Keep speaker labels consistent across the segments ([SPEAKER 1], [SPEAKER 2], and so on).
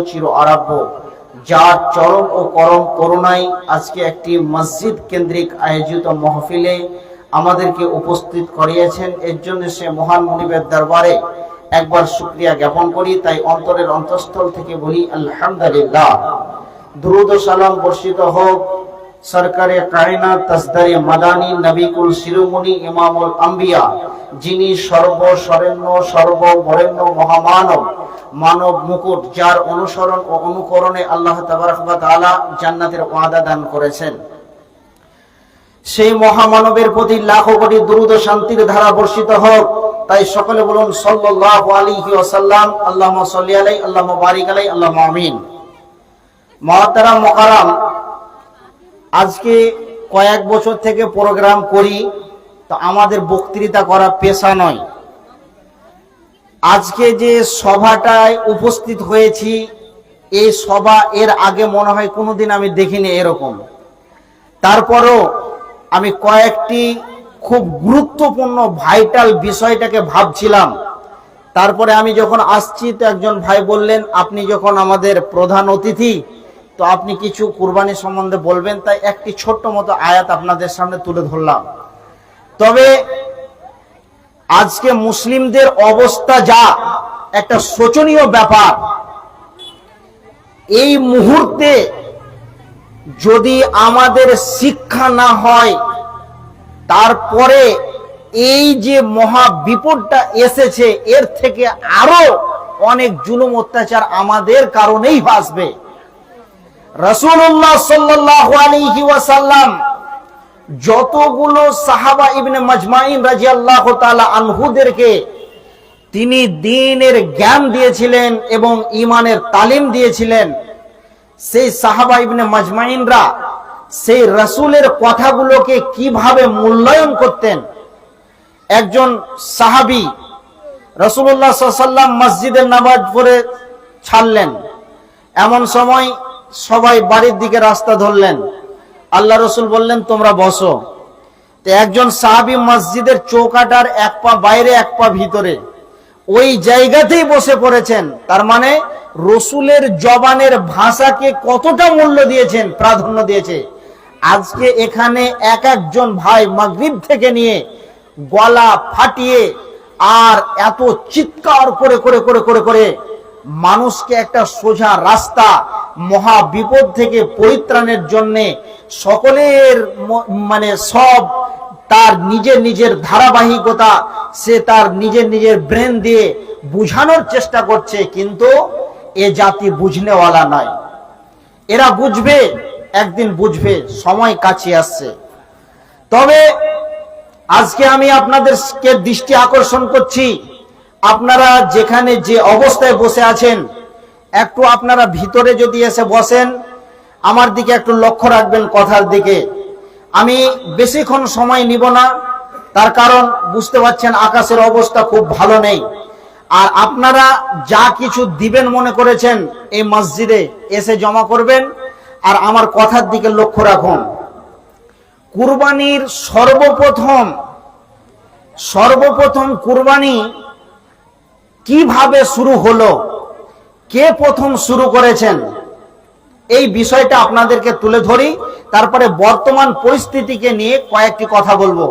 [SPEAKER 1] চির আরাধ্য, যার চরম ও করম করুণায় আজকে একটি মসজিদ কেন্দ্রিক আয়োজিত মাহফিলে আমাদেরকে উপস্থিত করিয়েছেন। এর জন্য সে মহান মুনিবের দরবারে একবার শুকরিয়া জ্ঞাপন করি। তাই অন্তরের অন্তঃস্থল থেকে বলি আলহামদুলিল্লাহ। দুরূদ ও সালাম বর্ষিত হোক সরকারে কায়নাত তাজদারে মাদানী নবিকুল শিরোমণি ইমামুল আম্বিয়া, যিনি সর্বশরণ্য সর্ববরেণ্য মহামানব, মানব মুকুট, যার অনুসরণ ও অনুকরণে আল্লাহ তাবারক ওয়া তাআলা জান্নাতের ওয়াদা দান করেছেন। সেই মহামানবের প্রতি লাখো কোটি দুরূদ ও শান্তির ধারা বর্ষিত হোক। তাই সকলে বলুন সাল্লাল্লাহু আলাইহি ওয়াসাল্লাম, আল্লাহুম্মা সাল্লি আলাইহি, আল্লাহুম্মা বারিক আলাইহি, আল্লাহুম্মা আমিন। মুহতারাম মুকাররম, আজকে কয়েক বছর থেকে প্রোগ্রাম করি, তো আমাদের বক্তৃতা করা পেশা নয়। আজকে যে সভাটায় উপস্থিত হয়েছি, এই সভা এর আগে মনে হয় কোনোদিন আমি দেখিনি এরকম। তারপরও আমি কয়েকটি খুব গুরুত্বপূর্ণ ভাইটাল বিষয়টাকে ভাবছিলাম। তারপরে আমি যখন আসছি তো একজন ভাই বললেন, আপনি যখন আমাদের প্রধান অতিথি, তো আপনি কিছু কুরবানি সম্বন্ধে বলবেন। তাই একটি ছোট্ট মতো আয়াত আপনাদের সামনে তুলে ধরলাম। তবে আজকে মুসলিমদের অবস্থা যা, একটা শোচনীয় ব্যাপার। এই মুহূর্তে যদি আমাদের শিক্ষা না হয়, তারপরে এই যে মহা বিপদটা এসেছে, এর থেকে আরো অনেক জুলুম অত্যাচার আমাদের কারণেই আসবে। রাসূলুল্লাহ সাল্লাল্লাহু আলাইহি ওয়াসাল্লাম যতগুলো সাহাবা ইবনে মাজমাইন রাদিয়াল্লাহু তাআলা আনহুদেরকে তিনি দ্বীনের জ্ঞান দিয়েছিলেন এবং ঈমানের তালিম দিয়েছিলেন, সেই সাহাবা ইবনে মাজমাইনরা সেই রাসূলের কথাগুলোকে কিভাবে মূল্যায়ন করতেন। একজন সাহাবী রাসূলুল্লাহ সাল্লাল্লাহু আলাইহি ওয়াসাল্লাম মসজিদের নামাজ পড়ে ছাড়লেন, এমন সময় সবাই বাড়ির দিকে রাস্তা ধরলেন। আল্লাহ রসুল বললেন, তোমরা বসো। তো একজন সাহাবী মসজিদের চৌকাটার এক পা বাইরে এক পা ভিতরে, ওই জায়গাতেই বসে পড়েছেন। তার মানে রসুলের জবানের ভাষাকে কতটা মূল্য দিয়েছেন, প্রাধান্য দিয়েছে। আজকে এখানে এক একজন ভাই মাগরিব থেকে নিয়ে গলা ফাটিয়ে আর এত চিৎকার করে করে করে করে করে মানুষকে একটা সোজা রাস্তা, মহা বিপদ থেকে পরিত্রাণের জন্য সকলের মানে সব তার নিজের নিজের ধারাবাহিকতা, সে তার নিজের নিজের ব্রেন দিয়ে বুঝানোর চেষ্টা করছে। কিন্তু এ জাতি বুঝনেওয়ালা নয়। এরা বুঝবে, একদিন বুঝবে, সময় কাছে আসছে। তবে আজকে আমি আপনাদেরকে দৃষ্টি আকর্ষণ করছি, আপনারা যেখানে যে অবস্থায় বসে আছেন, একটু আপনারা ভিতরে যদি এসে বসেন, আমার দিকে একটু লক্ষ্য রাখবেন কথার দিকে। আমি বেশিক্ষণ সময় নিব না, তার কারণ বুঝতে পারছেন আকাশের অবস্থা খুব ভালো নেই। আর আপনারা যা কিছু দিবেন মনে করেছেন এই মসজিদে এসে জমা করবেন। আর আমার কথার দিকে লক্ষ্য রাখুন। কুরবানির সর্বপ্রথম কুরবানি কিভাবে শুরু হলো, কে প্রথম শুরু করেছেন, এই বিষয়টা আপনাদেরকে তুলে ধরি। তারপরে বর্তমান পরিস্থিতিকে নিয়ে কয়েকটি কথা বলবো।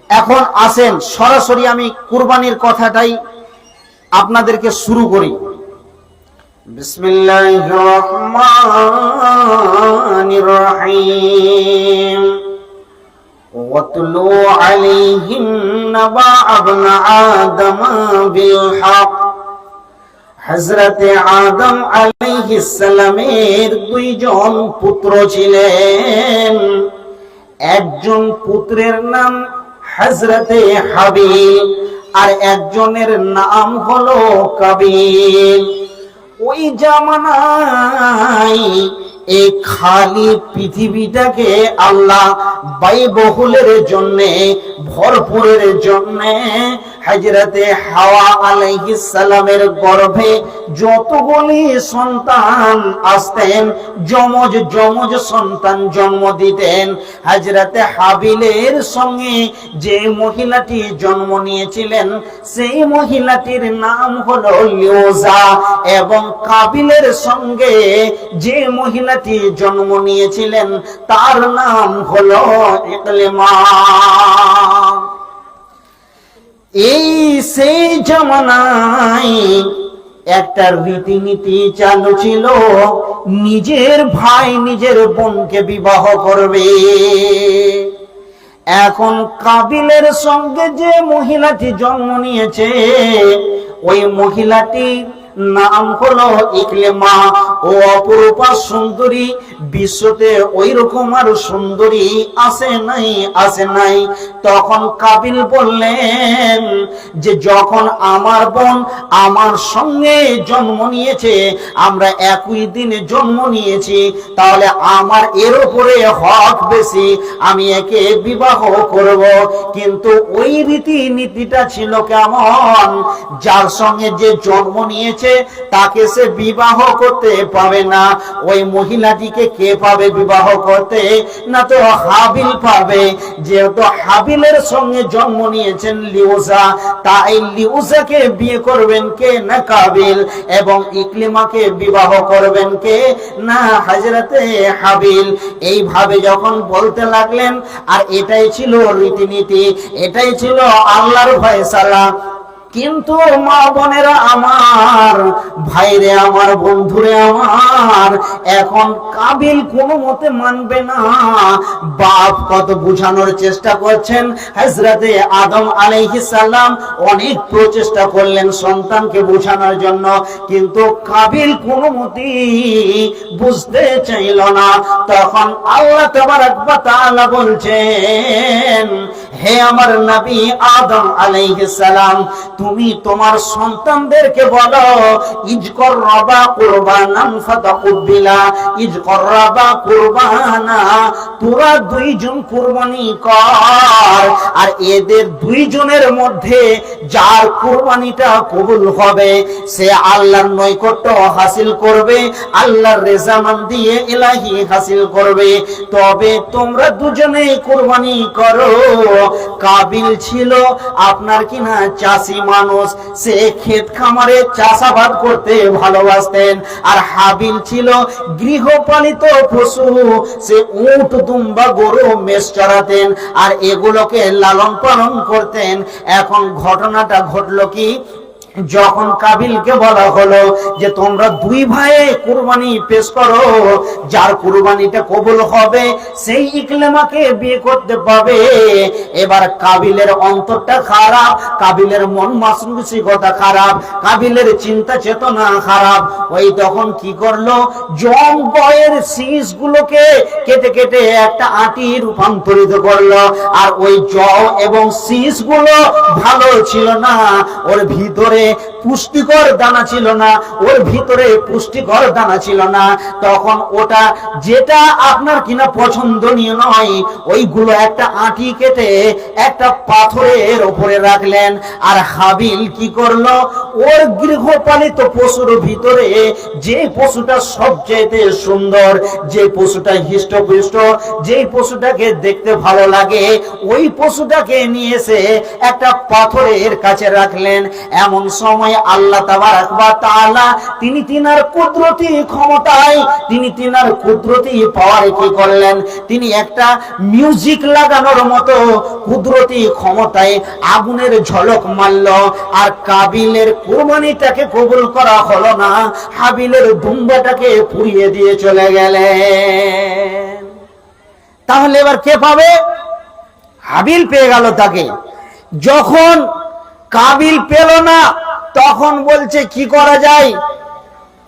[SPEAKER 1] এখন আসেন সরাসরি আমি কুরবানির কথাটাই আপনাদেরকে শুরু করি। বিসমিল্লাহির রহমানির রহিম। ওয়াতলু আলাইহিম নাবা ইবনে আদম বিল হক। হযরতে আদম আলাইহিস সালামের দুইজন পুত্র ছিলেন। একজন পুত্রের নাম হযরতে হাবিল, আর একজনের নাম হলো কাবিল। ওই জামানায় এই খালি পৃথিবীটাকে আল্লাহ ব্যয়বহুলের জন্য, ভরপুরের জন্য হযরতে হাওয়া আলাইহিস সালামের গর্ভে যতগুলি সন্তান আসতেন, যমজ যমজ সন্তান জন্ম দিতেন, হযরতে হাবিলের সঙ্গে যে মহিলাটি জন্ম নিয়েছিলেন সেই মহিলাটির নাম হলো লিউজা, এবং কাবিলের সঙ্গে যে মহিলাটি জন্ম নিয়েছিলেন তার নাম হলো ইকলিমা। এই সেই জামানায় একটা রীতিনীতি চালু ছিল, নিজের ভাই নিজের বোনকে বিবাহ করবে। এখন কাবিলের সঙ্গে যে মহিলাটি জন্ম নিয়েছে ওই মহিলাটি নাম হলো ইকলিমা। ও অপরূপা সুন্দরী, বিশ্বতে ওই রকম আর সুন্দরী আসে নাই। তখন কাবিল বললেন যে যখন আমার বোন আমার সঙ্গে জন্ম নিয়েছে, আমরা একই দিনে জন্ম নিয়েছি, তাহলে আমার এর উপরে হক বেশি, আমি একে বিবাহ করব। কিন্তু ওই রীতিনীতিটা ছিল কেমন, যার সঙ্গে যে জন্ম নিয়েছে তাকে সে বিবাহ করতে পাবে না। ওই মহিলাটিকে কে পাবে বিবাহ করতে? না তো হাবিল পাবে। যেহেতু হাবিলের সঙ্গে জন্ম নিয়েছেন লিউজা, তাই লিউজাকে বিয়ে করবেন কে? না কাবিল। এবং ইকলিমাকে বিবাহ করবেন কে? না হযরতে হাবিল। এইভাবে যখন বলতে লাগলেন, আর এটাই ছিল রীতিনীতি, এটাই ছিল আল্লাহর ফয়সালা। কিন্তু মা বোনেরা আমার, ভাইরে আমার, বন্ধুরে আমার, এখন কাবিল কোনো মতে মানবে না। বাপ কত বুঝানোর চেষ্টা করছেন, হযরতে আদম আলাইহিস সালাম অনেক প্রচেষ্টা করলেন সন্তানকে বুঝানোর জন্য, কিন্তু কাবিল কোনো মতেই বুঝতে চাইল না। তখন আল্লাহ তাবারক ওয়া তাআলা বলছেন, হে আমার নবী আদম আলাইহিস সালাম, তুমি তোমার সন্তানদেরকে বলো ইজকরবা কুরবানান ফাতাকুবিলা, ইজকরবা কুরবানা, তোরা দুইজন কুরবানি কর, আর এদের দুইজনের মধ্যে যার কুরবানিটা কবুল হবে সে আল্লাহর নৈকট্য হাসিল করবে, আল্লাহর রেজামন্দি ইলাহি হাসিল করবে। তবে তোমরা দুজনে কুরবানি করো। কাবিল ছিল আপনার কিনা চাষি মানুষ, সে ক্ষেত খামারে চাষাবাদ করতে ভালোবাসতেন। আর হাবিল ছিল গৃহপালিত পশু, সে উট দুম্বা গরু মেষ চড়াতেন আর এগুলোকে লালন পালন করতেন। এখন ঘটনাটা ঘটলো কি, যখন কাবিলকে বলা হলো যে তোমরা দুই ভাইয়ে কুরবানি পেশ করো, যার কুরবানিটা কবুল হবে সেই ইকলিমাকে বিয়ে করতে পাবে। এবার কাবিলের অন্তরটা খারাপ, কাবিলের মন মানসিকতা খারাপ, কাবিলের চিন্তা চেতনা খারাপ। ওই তখন কি করলো, জম বয়ের শীষ গুলোকে কেটে কেটে একটা আটি রূপান্তরিত করলো। আর ওই জও এবং শীষ গুলো ভালো ছিল না, ওর ভিতরে পুষ্টিকর দানা ছিল না, ওর ভিতরে পুষ্টিকর দানা ছিল না। তখন ওটা যেটা আপনার কিনা পছন্দনীয় নয়, ওইগুলো একটা আটি কেটে একটা পাথরের উপরে রাখলেন। আর হাবিল কি করলো, ওর গৃহপালিত পশুর ভিতরে যে পশুটা সবচেয়ে সুন্দর, যে পশুটা হৃষ্টপুষ্ট, যে পশুটাকে দেখতে ভালো লাগে, ওই পশুটাকে নিয়ে এসে একটা পাথরের কাছে রাখলেন। এমন সময় আল্লাহ তাবারক ওয়া তাআলা তিনি তিনার কুদরতি ক্ষমতায়, তিনি তিনার কুদরতি পাওয়ারে কি করলেন, তিনি একটা মিউজিক লাগানোর মতো কুদরতি ক্ষমতায় আগুনের ঝলক মারল। আর কাবিলের কুরবানিটাকে কবুল করা হলো না, হাবিলের দুম্বাটাকে পুড়িয়ে দিয়ে চলে গেলেন। তাহলে এবার কে পাবে? হাবিল পেয়ে গেল তাকে। যখন কাবিল পেল না, তখন বলছে কি করা যায়,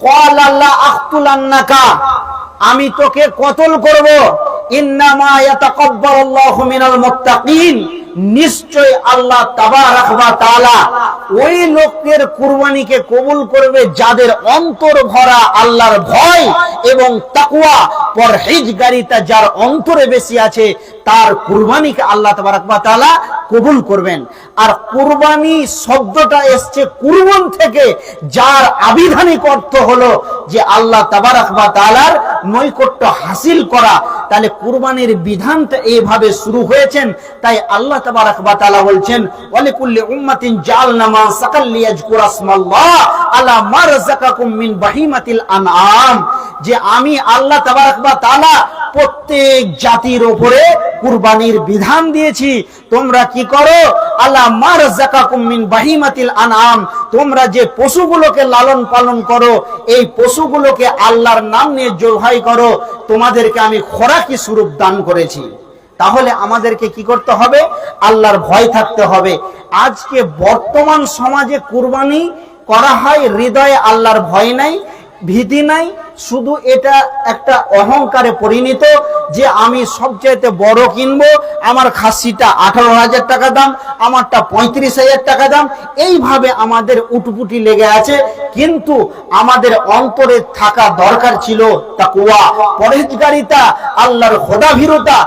[SPEAKER 1] ক্বাল আল্লাহ আখতুলান্নাকা, আমি তোকে কতল করব। ইন্নামা ইয়াতাকাব্বালুল্লাহু মিনাল মুত্তাকিন, নিশ্চয় আল্লাহ তাবারক ওয়া তাআলা ওই লোকের কুরবানিকে কবুল করবে যাদের অন্তর ভরা আল্লাহর ভয় এবং তাকওয়া পরহেজগারিতা যার অন্তরে বেশি আছে, তার কুরবানিকে আল্লাহ তাবারক ওয়া তাআলা কবুল করবেন। আর কুরবানি শব্দটা এসছে কুরবান থেকে, যার আবিধানিক অর্থ হলো যে আল্লাহ তাবারক ওয়া তাআলার নৈকট্য হাসিল করা। তাহলে কুরবানির বিধানটা এইভাবে শুরু হয়েছেন। তাই আল্লাহ তাবারক ওয়া তাআলা বলছেন ওয়ালিকুল্লি উম্মাতিন জাআলনা মানসাকাল লিয়াযকুরা ইসমাল্লাহ আলা মা রাযাকাকুম মিন বাহিমাতিল আনআম, যে আমি আল্লাহ তাবারক ওয়া তাআলা প্রত্যেক জাতির উপরে কুরবানির বিধান দিয়েছি। তোমরা কি করো? আলা মা রাযাকাকুম মিন বাহিমাতিল আনআম, তোমরা যে পশুগুলোকে লালন পালন করো, এই পশুগুলোকে আল্লাহর নাম নিয়ে জবাই করো, তোমাদেরকে আমি খোরাকি স্বরূপ দান করেছি। তাহলে আমাদেরকে কি করতে হবে? আল্লাহর ভয় থাকতে হবে। আজকে বর্তমান সমাজে কুরবানি করা হয়, হৃদয়ে আল্লাহর ভয় নাই, ভীতি নাই, শুধু এটা একটা অহংকারে পরিণত যে আমি সবচাইতে বড় কিনবো, আমার খাসিটা 18,000 টাকা দাম, আমারটা 35,000 টাকা দাম, এইভাবে আমাদের উটপুটি লেগে আছে। কিন্তু আমাদের অন্তরে থাকা দরকার ছিল তাকওয়া, পরহেজগারিতা, আল্লাহর খোদাভীরতা।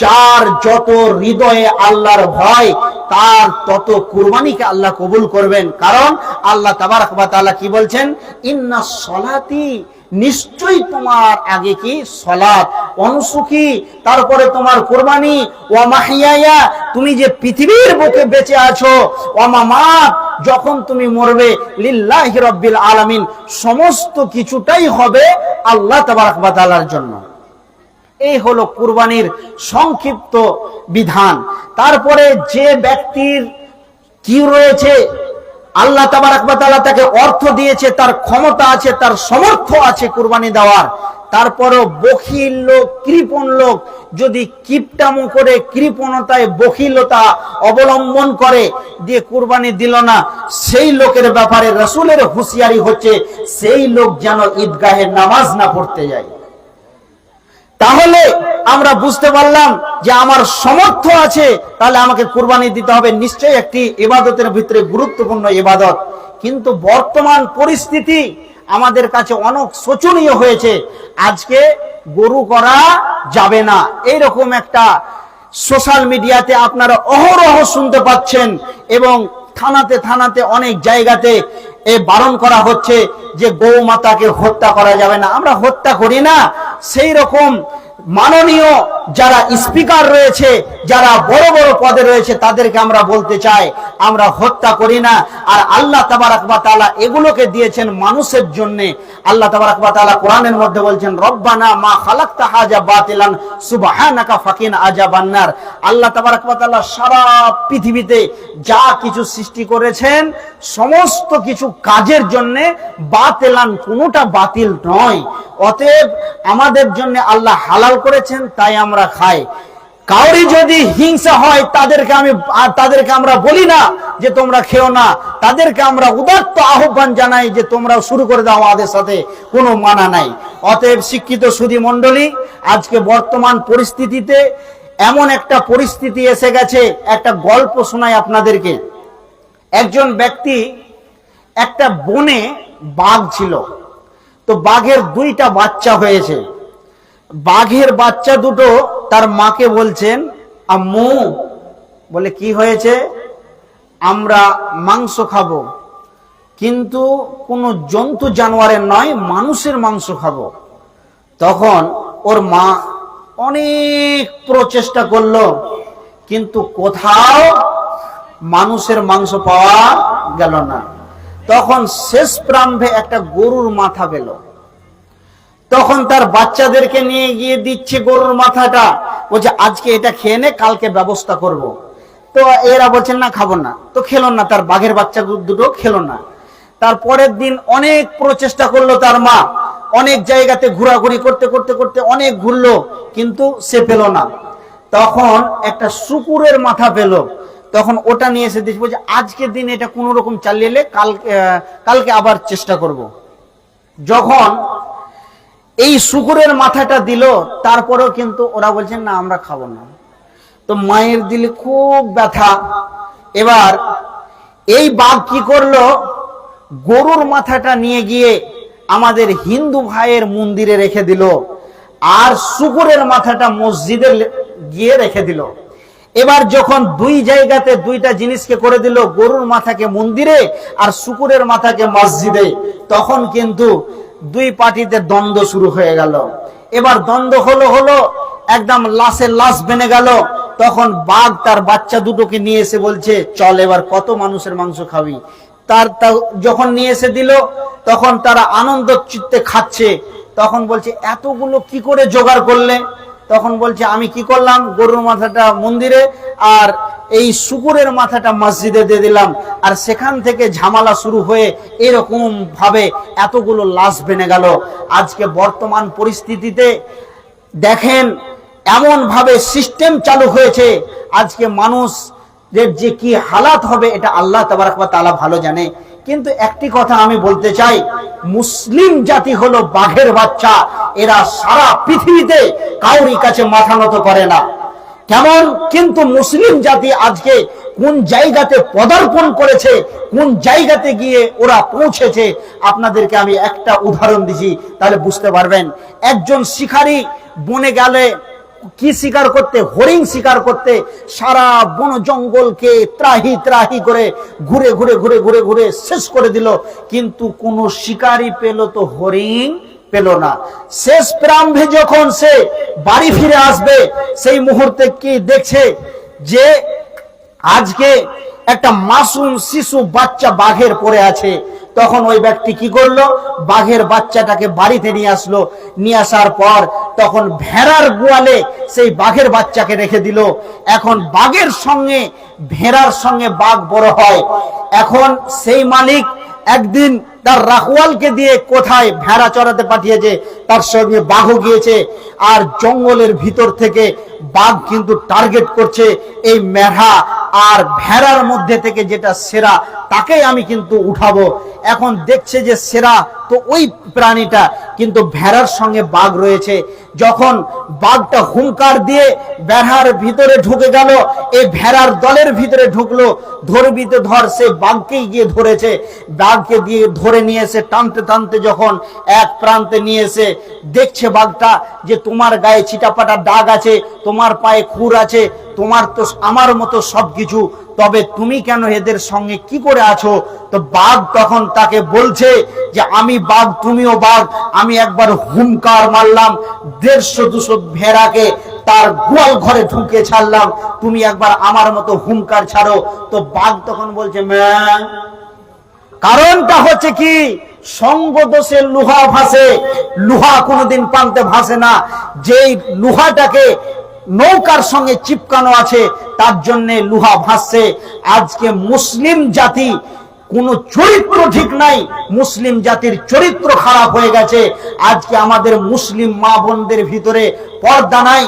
[SPEAKER 1] যার যত হৃদয়ে আল্লাহর ভয়, তার তত কুরবানিকে আল্লাহ কবুল করবেন। কারণ আল্লাহ তাবারক ওয়া তাআলা কি বলছেন? ইন্নাস সলাতি, নিশ্চয়ই তোমার আগে কি সালাত, অনুসুকি, তারপরে তোমার কুরবানি, ওয়া মাহিয়ায়া, তুমি যে পৃথিবীর বুকে বেঁচে আছো, ওয়া মামাত, যখন তুমি মরবে, লিল্লাহি রাব্বিল আলামিন, সমস্ত কিছুটাই হবে আল্লাহ তাবারক ওয়া তাআলার জন্য। এই হলো কুরবানির সংক্ষিপ্ত বিধান। তারপরে যে ব্যক্তির কি রয়েছে, আল্লাহ তাবারক ওয়া তাআলা তাকে অর্থ দিয়েছে, তার ক্ষমতা আছে, তার সামর্থ্য আছে কুরবানি দেওয়ার, তারপরও বখিল লোক, কৃপণ লোক যদি কিপটামো করে, কৃপণতায় বখিলতা অবলম্বন করে, দিয়ে কুরবানি দিল না, সেই লোকের ব্যাপারে রাসূলের হুঁশিয়ারি হচ্ছে সেই লোক যেন ঈদগাহে নামাজ না পড়তে যায়। তাহলে আমরা বুঝতে পারলাম যে আমার সামর্থ্য আছে, তাহলে আমাকে কুরবানি দিতে হবে। নিশ্চয়ই একটি ইবাদতের ভিতরে গুরুত্বপূর্ণ ইবাদত। কিন্তু বর্তমান পরিস্থিতি আমাদের কাছে অনেক শোচনীয় হয়েছে। আজকে গরু করা যাবে না, এইরকম একটা সোশ্যাল মিডিয়াতে আপনারা অহরহ শুনতে পাচ্ছেন, এবং থানাতে থানাতে অনেক জায়গাতে বারণ করা হচ্ছে যে গৌ মাতাকে হত্যা করা যাবে না। আমরা হত্যা করি না। সেই রকম মাননীয় যারা স্পিকার রয়েছে, যারা বড় বড় পদে রয়েছে, তাদেরকে আমরা বলতে চাই আমরা হত্যা করি না। আর আল্লাহ তাবারক ওয়া তাআলা এগুলোকে দিয়েছেন মানুষের জন্য। আল্লাহ তাবারক ওয়া তাআলা কোরআনের মধ্যে বলছেন রব্বানা মা খালাকতা হাযা বাতিলান সুবহানাকা ফাকিনা আযাবান্নার। আল্লাহ তাবারক ওয়া তাআলা সারা পৃথিবীতে যা কিছু সৃষ্টি করেছেন, সমস্ত কিছু কাজের জন্য বাতিলান, কোনোটা বাতিল নয়। অতএব আমাদের জন্য আল্লাহ হালাল করেছেন, তাই আমরা খাই। কাউরি যদি হিংসা হয়, তাদেরকে আমরা বলি না যে তোমরা খেও না, তাদেরকে আমরা উদাত্ত আহ্বান জানাই যে তোমরা শুরু করে দাও, আমাদের সাথে কোনো মানা নাই। অতএব শিক্ষিত সুধী মণ্ডলী, আজকে বর্তমান পরিস্থিতিতে এমন একটা পরিস্থিতি এসে গেছে। একটা গল্প শোনাই আপনাদেরকে। একজন ব্যক্তি, একটা বনে বাঘ ছিল, তো বাঘের 2টা বাচ্চা হয়েছে। বাঘের বাচ্চা দুটো তার মাকে বলছেন, আম্মু, বলে কি হয়েছে? আমরা মাংস খাবো, কিন্তু কোনো জন্তু জানোয়ারের নয়, মানুষের মাংস খাবো। তখন ওর মা অনেক প্রচেষ্টা করলো, কিন্তু কোথাও মানুষের মাংস পাওয়া গেল না। তখন শেষ প্রান্তে একটা গরুর মাথা পেল। তখন তার বাচ্চাদেরকে নিয়ে গিয়ে দিচ্ছে গরুর মাথাটা, বলছে আজকে এটা খেয়ে নে, কালকে ব্যবস্থা করব। তো এরা বলছেন না, খাবো না। তো খেলো না, তার বাঘের বাচ্চা দুটো খেলো না। তারপরের দিন অনেক প্রচেষ্টা করলো তার মা, অনেক জায়গাতে ঘোরাঘুরি করতে করতে করতে অনেক ঘুরলো, কিন্তু সে পেল না। তখন একটা শূকরের মাথা পেল। তখন ওটা নিয়ে এসে দিচ্ছে, বলছে আজকের দিন এটা কোনো রকম চালিয়ে এলে কালকে আবার চেষ্টা করব। যখন এই শূকরের মাথাটা দিল, তারপরেও কিন্তু ওরা বলছেন না, আমরা খাবো না। তো মায়ের দিলে খুব ব্যথা। এবার এই বাঘ কি করলো, গরুর মাথাটা নিয়ে গিয়ে আমাদের হিন্দু ভাইয়ের মন্দিরে রেখে দিল, আর শূকরের মাথাটা মসজিদে গিয়ে রেখে দিল। এবার যখন দুই জায়গাতে দুইটা জিনিসকে করে দিল, গরুর মাথাকে মন্দিরে আর শুকুরের মাথাকে মসজিদে, তখন কিন্তু দুই পার্টিতে দ্বন্দ্ব শুরু হয়ে গেল। এবার দ্বন্দ্ব হলো একদম লাশের লাশ বেনে গেল। তখন বাঘ তার বাচ্চা দুটোকে নিয়ে এসে বলছে, চল এবার কত মানুষের মাংস খাবি। তার যখন নিয়ে এসে দিল, তখন তারা আনন্দ চিত্তে খাচ্ছে। তখন বলছে, এতগুলো কি করে জোগাড় করলে? তখন বলছে, আমি কি করলাম, গরুর মাথাটা মন্দিরে আর এই শুকুরের মাথাটা মসজিদে দিয়ে দিলাম। আর সেখান থেকে ঝামেলা শুরু হয়ে এরকম ভাবে এতগুলো লাশ বেনে গেল। আজকে বর্তমান পরিস্থিতিতে দেখেন এমন ভাবে সিস্টেম চালু হয়েছে, আজকে মানুষ যে কি হালাত হবে এটা আল্লাহ তাবারক ওয়া তাআলা ভালো জানে। কিন্তু একটি কথা আমি বলতে চাই, মুসলিম জাতি হলো বাঘের বাচ্চা। এরা সারা পৃথিবীতে কাউরি কাছে মাথা নত করে না। কেমন কিন্তু মুসলিম জাতি আজকে কোন জায়গাতে পদার্পণ করেছে, কোন জায়গাতে গিয়ে ওরা পৌঁছেছে, আপনাদেরকে আমি একটা উদাহরণ দিছি, তাহলে বুঝতে পারবেন। একজন শিকারী বনে গেলে কি শিকার করতে, হরিণ শিকার করতে, সারা বন জঙ্গলকে ত্রাহি ত্রাহি করে ঘুরে ঘুরে ঘুরে ঘুরে ঘুরে শেষ করে দিল, কিন্তু কোন শিকারী পেল তো হরিণ পেল না। শেষ প্রারম্ভে যখন সে বাড়ি ফিরে আসবে, সেই মুহূর্তে কি দেখছে যে আজকে একটা মাসুম শিশু বাচ্চা বাঘের পড়ে আছে। তখন ওই ব্যক্তি কি করলো, বাঘের বাচ্চাটাকে বাড়িতে নিয়ে আসলো। নিয়ে আসার পর তখন ভেড়ার গোয়ালে সেই বাঘের বাচ্চাকে রেখে দিল। এখন বাঘের সঙ্গে ভেড়ার সঙ্গে বাঘ বড় হয়। এখন সেই মালিক একদিন তার রাখওয়ালকে দিয়ে কোথায় ভেড়া চড়াতে পাঠিয়েছে, তার সঙ্গে বাঘও গিয়েছে। আর জঙ্গলের ভিতর থেকে বাঘ কিন্তু টার্গেট করছে এই মেঢা আর ভেড়ার মধ্যে থেকে যেটা সেরা তাকেই আমি কিন্তু উঠাবো। এখন দেখছে যে সেরা তো ওই প্রাণীটা, কিন্তু ভেড়ার সঙ্গে বাঘ রয়েছে। যখন বাঘটা হুঙ্কার দিয়ে ভেড়ার ভিতরে ঢুকে গেল, এই ভেড়ার দলের ভিতরে ঢুকলো, ধরবি তো ধর, সে বাঘকেই গিয়ে ধরেছে। বাঘকে দিয়ে ধরে নিয়ে এসে টানতে টানতে যখন এক প্রান্তে নিয়ে এসে দেখছে বাঘটা যে তোমার গায়ে চিটাপাটা দাগ আছে, তোমার পায়ে খুর আছে, তোমার তো আমার মতো সবকিছু, তবে তুমি কেন এদের সঙ্গে কি করে আছো? তো বাঘ তখন তাকে বলছে যে আমি বাঘ, তুমিও বাঘ। আমি একবার হুঙ্কার মারলাম, 150-200 ভেড়াকে তার গোয়াল ঘরে ঢুকে ছাড়লাম, তুমি একবার আমার মতো হুঙ্কার ছাড়ো। তো বাঘ তখন বলছে ম্যাঁ। কারণটা হচ্ছে কি, সঙ্গ দোষে লোহা ভাসে, লোহা কোনোদিন পান্তে ভাসে না। যেই লোহাটাকে নৌকার সঙ্গে চিপকানো আছে তার জন্য লোহা ভাসছে। আজকে মুসলিম জাতি কোন চরিত্র ঠিক নাই, মুসলিম জাতির চরিত্র খারাপ হয়ে গেছে। আজকে আমাদের মুসলিম মা বোনদের ভিতরে পর্দা নাই।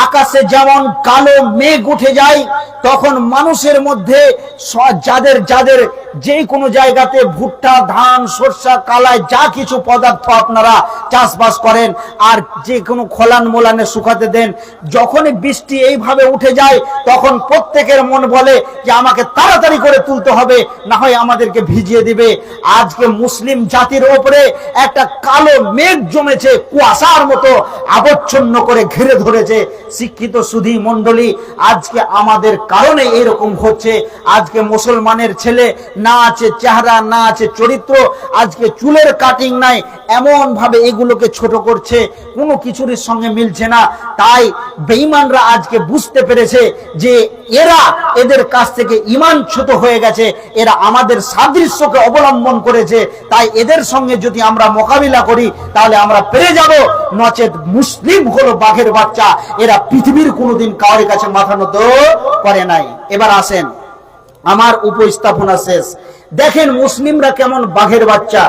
[SPEAKER 1] আকাশে যেমন কালো মেঘ উঠে যায়, তখন মানুষের মধ্যে যাদের যাদের যে কোনো জায়গাতে ভুট্টা, ধান, সরষা, কালাই যা কিছু পদার্থ আপনারা চাষবাস করেন আর যে কোনো খোলান মোলানে শুকাতে দেন, যখনই বৃষ্টি এইভাবে উঠে যায় তখন প্রত্যেকের মন বলে যে আমাকে তাড়াতাড়ি করে তুলতে হবে, না হয় আমাদেরকে ভিজিয়ে দিবে। আজকে মুসলিম জাতির ওপরে একটা কালো মেঘ জমেছে, কুয়াশার মতো আবচ্ছন্ন করে ঘিরে ধরেছে। শিক্ষিত সুধী মণ্ডলী, আজকে আমাদের কারণে এরকম হচ্ছে। আজকে মুসলমানের ছেলে না আছে চেহারা, না আছে চরিত্র, আজকে চুলের কাটিং নাই, এমন ভাবে এগুলোকে ছোট করছে, কোনো কিছুর সঙ্গে মিলছে না। তাই বেঈমানরা আজকে বুঝতে পেরেছে যে এরা, এদের কাছ থেকে ঈমানচ্যুত হয়ে গেছে, এরা আমাদের সাদৃশ্যকে অবলম্বন করেছে। তাই এদের সঙ্গে যদি আমরা মোকাবিলা করি তাহলে আমরা পেরে যাব, নচেত মুসলিম হলো বাঘের বাচ্চা। এরা পৃথিবীর কোনোদিন কারোর কাছে মাথা নত করে নাই। এবার আসেন, আমার উপস্থাপনা শেষ। দেখেন মুসলিমরা কেমন বাঘের বাচ্চা,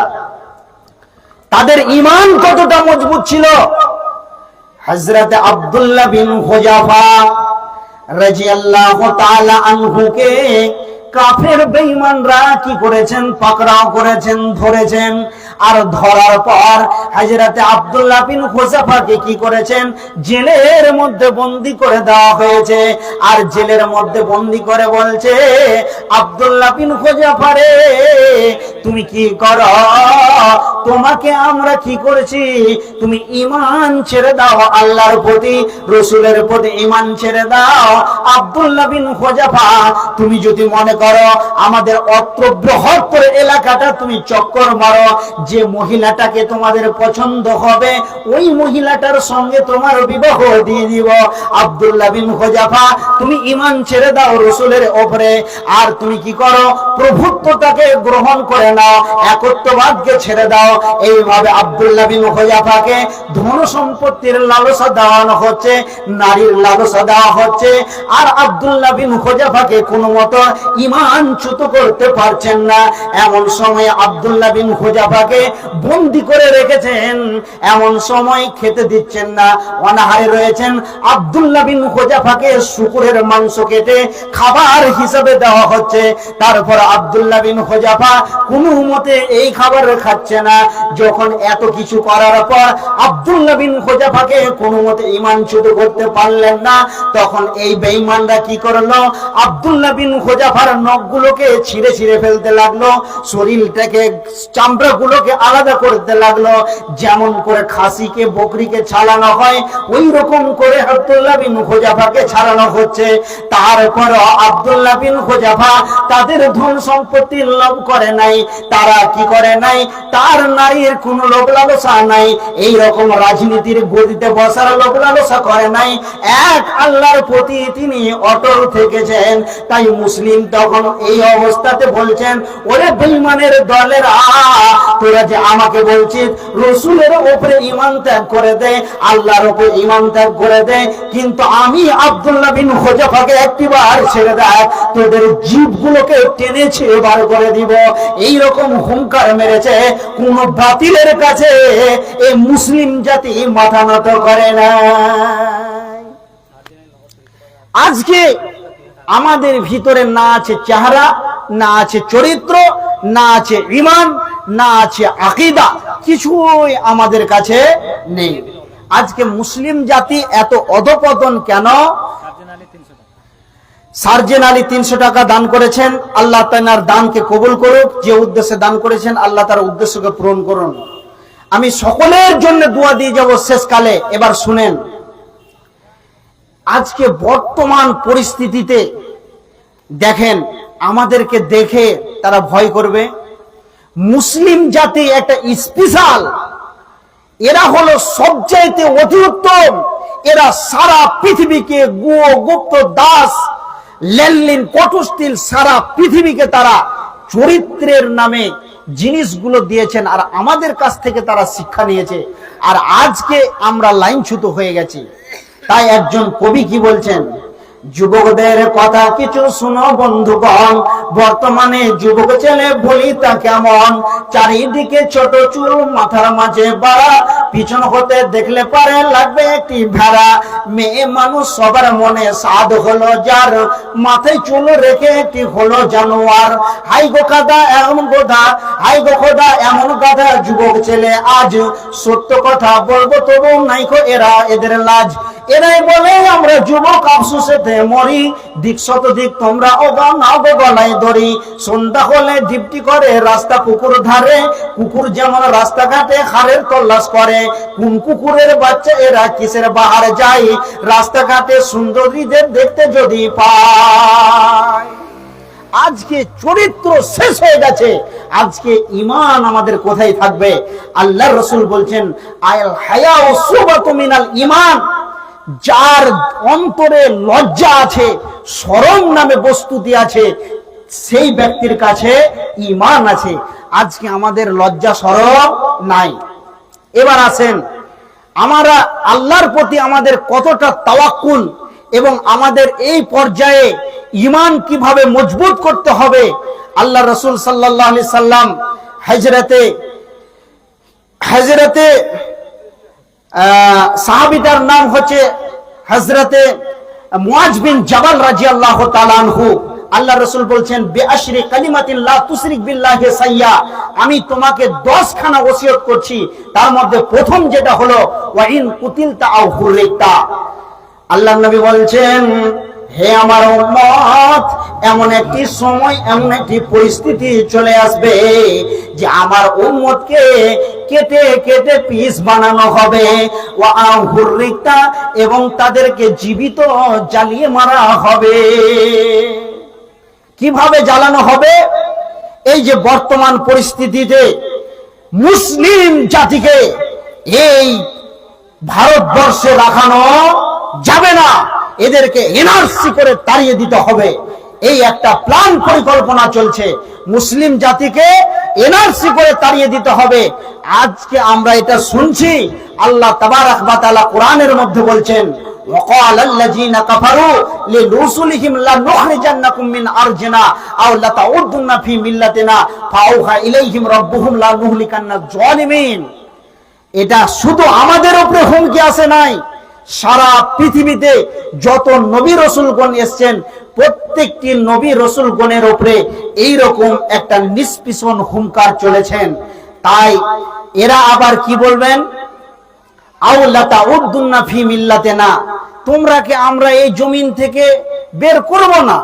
[SPEAKER 1] তাদের ঈমান কতটা মজবুত ছিল। হযরত আব্দুল্লাহ বিন হুযাফা রাদিয়াল্লাহু তাআলা আনহুকে কাফের বেঈমানরা কি করেছেন, পাকড়াও করেছেন, ধরেছেন। আর ধরার পর হযরতে আব্দুল্লাহ বিন হুযাফাকে কি করেছেন, জেলের মধ্যে বন্দী করে দেওয়া হয়েছে। আর জেলের মধ্যে বন্দী করে বলছে, আব্দুল্লাহ বিন হুযাফা রে, তুমি কি করো, তোমাকে আমরা কি করেছি, তুমি ঈমান ছেড়ে দাও, আল্লাহর প্রতি রাসূলের প্রতি ঈমান ছেড়ে দাও। আব্দুল্লাহ বিন হুযাফা, তুমি যদি মনে করো আমাদের অত্র বৃহত্তর এলাকাটা তুমি চক্কর মারো, যে মহিলাটাকে তোমাদের পছন্দ হবে ওই মহিলাটার সঙ্গে তোমার বিবাহ দিয়ে দিব। আব্দুল্লাহ বিন হুযাফা, তুমি ঈমান ছেড়ে দাও রাসূলের উপরে, আর তুমি কি করো, প্রভুত্বটাকে গ্রহণ করে নাও, একত্ববাদকে ছেড়ে দাও। এইভাবে আব্দুল্লাহ বিন হুযাফাকে ধন সম্পত্তির লালসা দেওয়ানো হচ্ছে, নারীর লালসা দেওয়া হচ্ছে, আর আব্দুল্লাহ বিন হুযাফাকে কোনো মতো ঈমানচ্যুত করতে পারছেন না। এমন সময় আব্দুল্লাহ বিন হুযাফাকে বন্দী করে রেখেছেন, এমন সময় খেতে দিচ্ছেন না, অনাহারে রয়েছেন। আব্দুল্লাহ বিন হুযাফাকে শুকরের মাংস কেটে খাবার হিসেবে দেওয়া হচ্ছে। তারপর আব্দুল্লাহ বিন হুযাফা কোনো মতে এই খাবার খাচ্ছে না। যখন এত কিছু করার পর আব্দুল্লাহ বিন হুযাফাকে কোনো মতে ঈমানচ্যুত করতে পারলেন না, তখন এই বেঈমানরা কি করলো, আব্দুল্লাহ বিন হুযাফার নখগুলোকে ছিঁড়ে ছিঁড়ে ফেলতে লাগলো, শরীরটাকে চামড়াগুলোকে আলাদা করতে লাগলো। যেমন করে খাসিকে বকরিকে ছাড়ানো হয় ওই রকম করে আব্দুল্লাহ বিন হুযাফাকে ছাড়ানো হচ্ছে। তারপর আব্দুল্লাহ বিন হুযাফা তাদের ধন সম্পত্তির লোভ করে নাই, তারা কি করে নাই, তার নারীর কোনো লোভ লালসা নাই, এই রকম রাজনীতির গদিতে বসার লোভ লালসা করে নাই, এক আল্লাহর প্রতি তিনি অটল থেকেছেন। তাই মুসলিম তখন এই অবস্থাতে বলছেন, ওরে বেঈমানের দলেরা, তোরা যে আমাকে বলছিস রাসূলের উপরে ঈমান ত্যাগ করে দে, আল্লাহর উপরে ঈমান ত্যাগ করে দে, কিন্তু আমি আব্দুল্লাহ বিন হুযাফাকে একটিবার ছেড়ে দেয়, তোদের জিভগুলোকে টেনে ছিঁড়ে বার করে দিব। এই রকম হুঙ্কার মেরেছে। কোন বাতিলের কাছে এই মুসলিম জাতি মাথা নত করে না। আজকে আমাদের ভিতরে না আছে চেহারা, না আছে চরিত্র, না আছে ঈমান, না আছে আকীদা, কিছুই আমাদের কাছে নেই। আজকে মুসলিম জাতি এত অধপতন কেন? সার্জেন আলী 300 টাকা দান করেছেন, আল্লাহ তাআলার দানকে কবুল করুক। যে উদ্দেশ্যে দান করেছেন আল্লাহ তার উদ্দেশ্যকে পূরণ করুন। আমি সকলের জন্য দোয়া দিয়ে যাব শেষকালে। এবার শুনেন, আজকে বর্তমান পরিস্থিতিতে দেখেন, আমাদেরকে দেখে তারা ভয় করবে। মুসলিম জাতি একটা স্পেশাল, এরা হলো সবচাইতে অতি উত্তম। এরা সারা পৃথিবীকে গুপ্ত দাস লেনলিন কটুস্টিল সারা পৃথিবীকে তারা চরিত্রের নামে জিনিসগুলো দিয়েছেন, আর আমাদের কাছ থেকে তারা শিক্ষা নিয়েছে। আর আজকে আমরা লাইনচ্যুত হয়ে গেছি। তাই একজন কবি কি বলছেন, যুবকদের কথা কিছু শুনো বন্ধুগণ, বর্তমানে যুবক ছেলে বলি তা কেমন, চারিদিকে ছোট চুল মাথার মাঝে বাড়া, পিছন হতে দেখলে পারে লাগবে একটি ভেড়া, মেয়ে মানুষ সবার মনে সাধ হলো যার, মাথায় চুল রেখে একটি হলো জানোয়ার। হাই গো কাদা এমন গোধা, হাই গো খোদা এমন গাধা যুবক ছেলে আজ, সত্য কথা বলবো তবু নাইকো এরা এদের লাজ। এরাই বলে আমরা যুবক আফসোসেতে মরি, দিক শত দিক তোমরা ওগা নাও গো গলায় দড়ি। সন্ধ্যা হলে ডিপটি করে রাস্তা কুকুর ধারে, কুকুর যেমন রাস্তাঘাটে হারের তল্লাশ করে, কোন কুকুরের বাচ্চা এরা কিসের বাহার যায়, রাস্তাঘাটে সুন্দরীদের দেখতে যদি পায়। আজকে চরিত্র শেষ হয়ে গেছে। আজকে ঈমান আমাদের কোথায় থাকবে? আল্লাহর রাসূল বলছেন, আল হায়াউ সুবাতু মিনাল ঈমান, যার অন্তরে লজ্জা আছে, শরম নামে বস্তুটি আছে, সেই ব্যক্তির কাছে ঈমান আছে। আজকে আমাদের লজ্জা শরম নাই। এবার আসেন, আমরা আল্লাহর প্রতি আমাদের কতটা তাওয়াক্কুল এবং আমাদের এই পর্যায়ে ঈমান কিভাবে মজবুত করতে হবে। আল্লাহ রাসূল সাল্লাল্লাহু আলাইহি সাল্লাম হযরতে সাহাবীটার নাম হচ্ছে হযরতে মুআজ বিন জাবাল রাদিয়াল্লাহু তাআলা আনহু। আল্লাহ রাসূল বলছেন বিআশরি কালিমাতিন লা তুশরিক বিল্লাহি সাইয়্যা, আমি তোমাকে 10 খানা ওসিয়ত করছি, তার মধ্যে প্রথম যেটা হলো ওয়া ইন কুতিলতা আও হুরিতা। আল্লাহর নবী বলছেন, হে আমার উম্মত, এমন একটি সময়, এমন একটি পরিস্থিতি চলে আসবে যে আমার উম্মতকে কেটে কেটে পিস বানানো হবে, ওয়া আহুরিতা, এবং তাদেরকে জীবিত জ্বালিয়ে মারা হবে। কিভাবে জ্বালানো হবে? এই যে বর্তমান পরিস্থিতিতে মুসলিম জাতিকে এই ভারতবর্ষে রাখানো যাবে না, এদেরকে এনআরসি করে তাড়িয়ে দিতে হবে। এই একটা প্ল্যান পরিকল্পনা চলছে, মুসলিম জাতিকে এনআরসি করে তাড়িয়ে দিতে হবে। আজকে আমরা এটা শুনছি, আল্লাহ তাবারাক ওয়া তাআলা কোরআনের মধ্যে বলছেন, وقال الذين كفروا لرسلهم لنخرجنكم من أرضنا أو لتعودن في ملتنا فأوحى إليهم ربهم لنهلكن الظالمين। এটা শুধু আমাদের উপরে হুমকি আসে নাই, সারা পৃথিবীতে যত নবী রাসূলগণ এসেছেন প্রত্যেকটি নবী রাসূলগণের উপরে এইরকম একটা নিষ্পিষণ হুমকার চলেছেন। তাই এরা আবার কি বলবেন, আউলাতা উদ্দুন্না ফি মিল্লাতিনা, তোমরা কি আমরা এই জমিন থেকে বের করব না,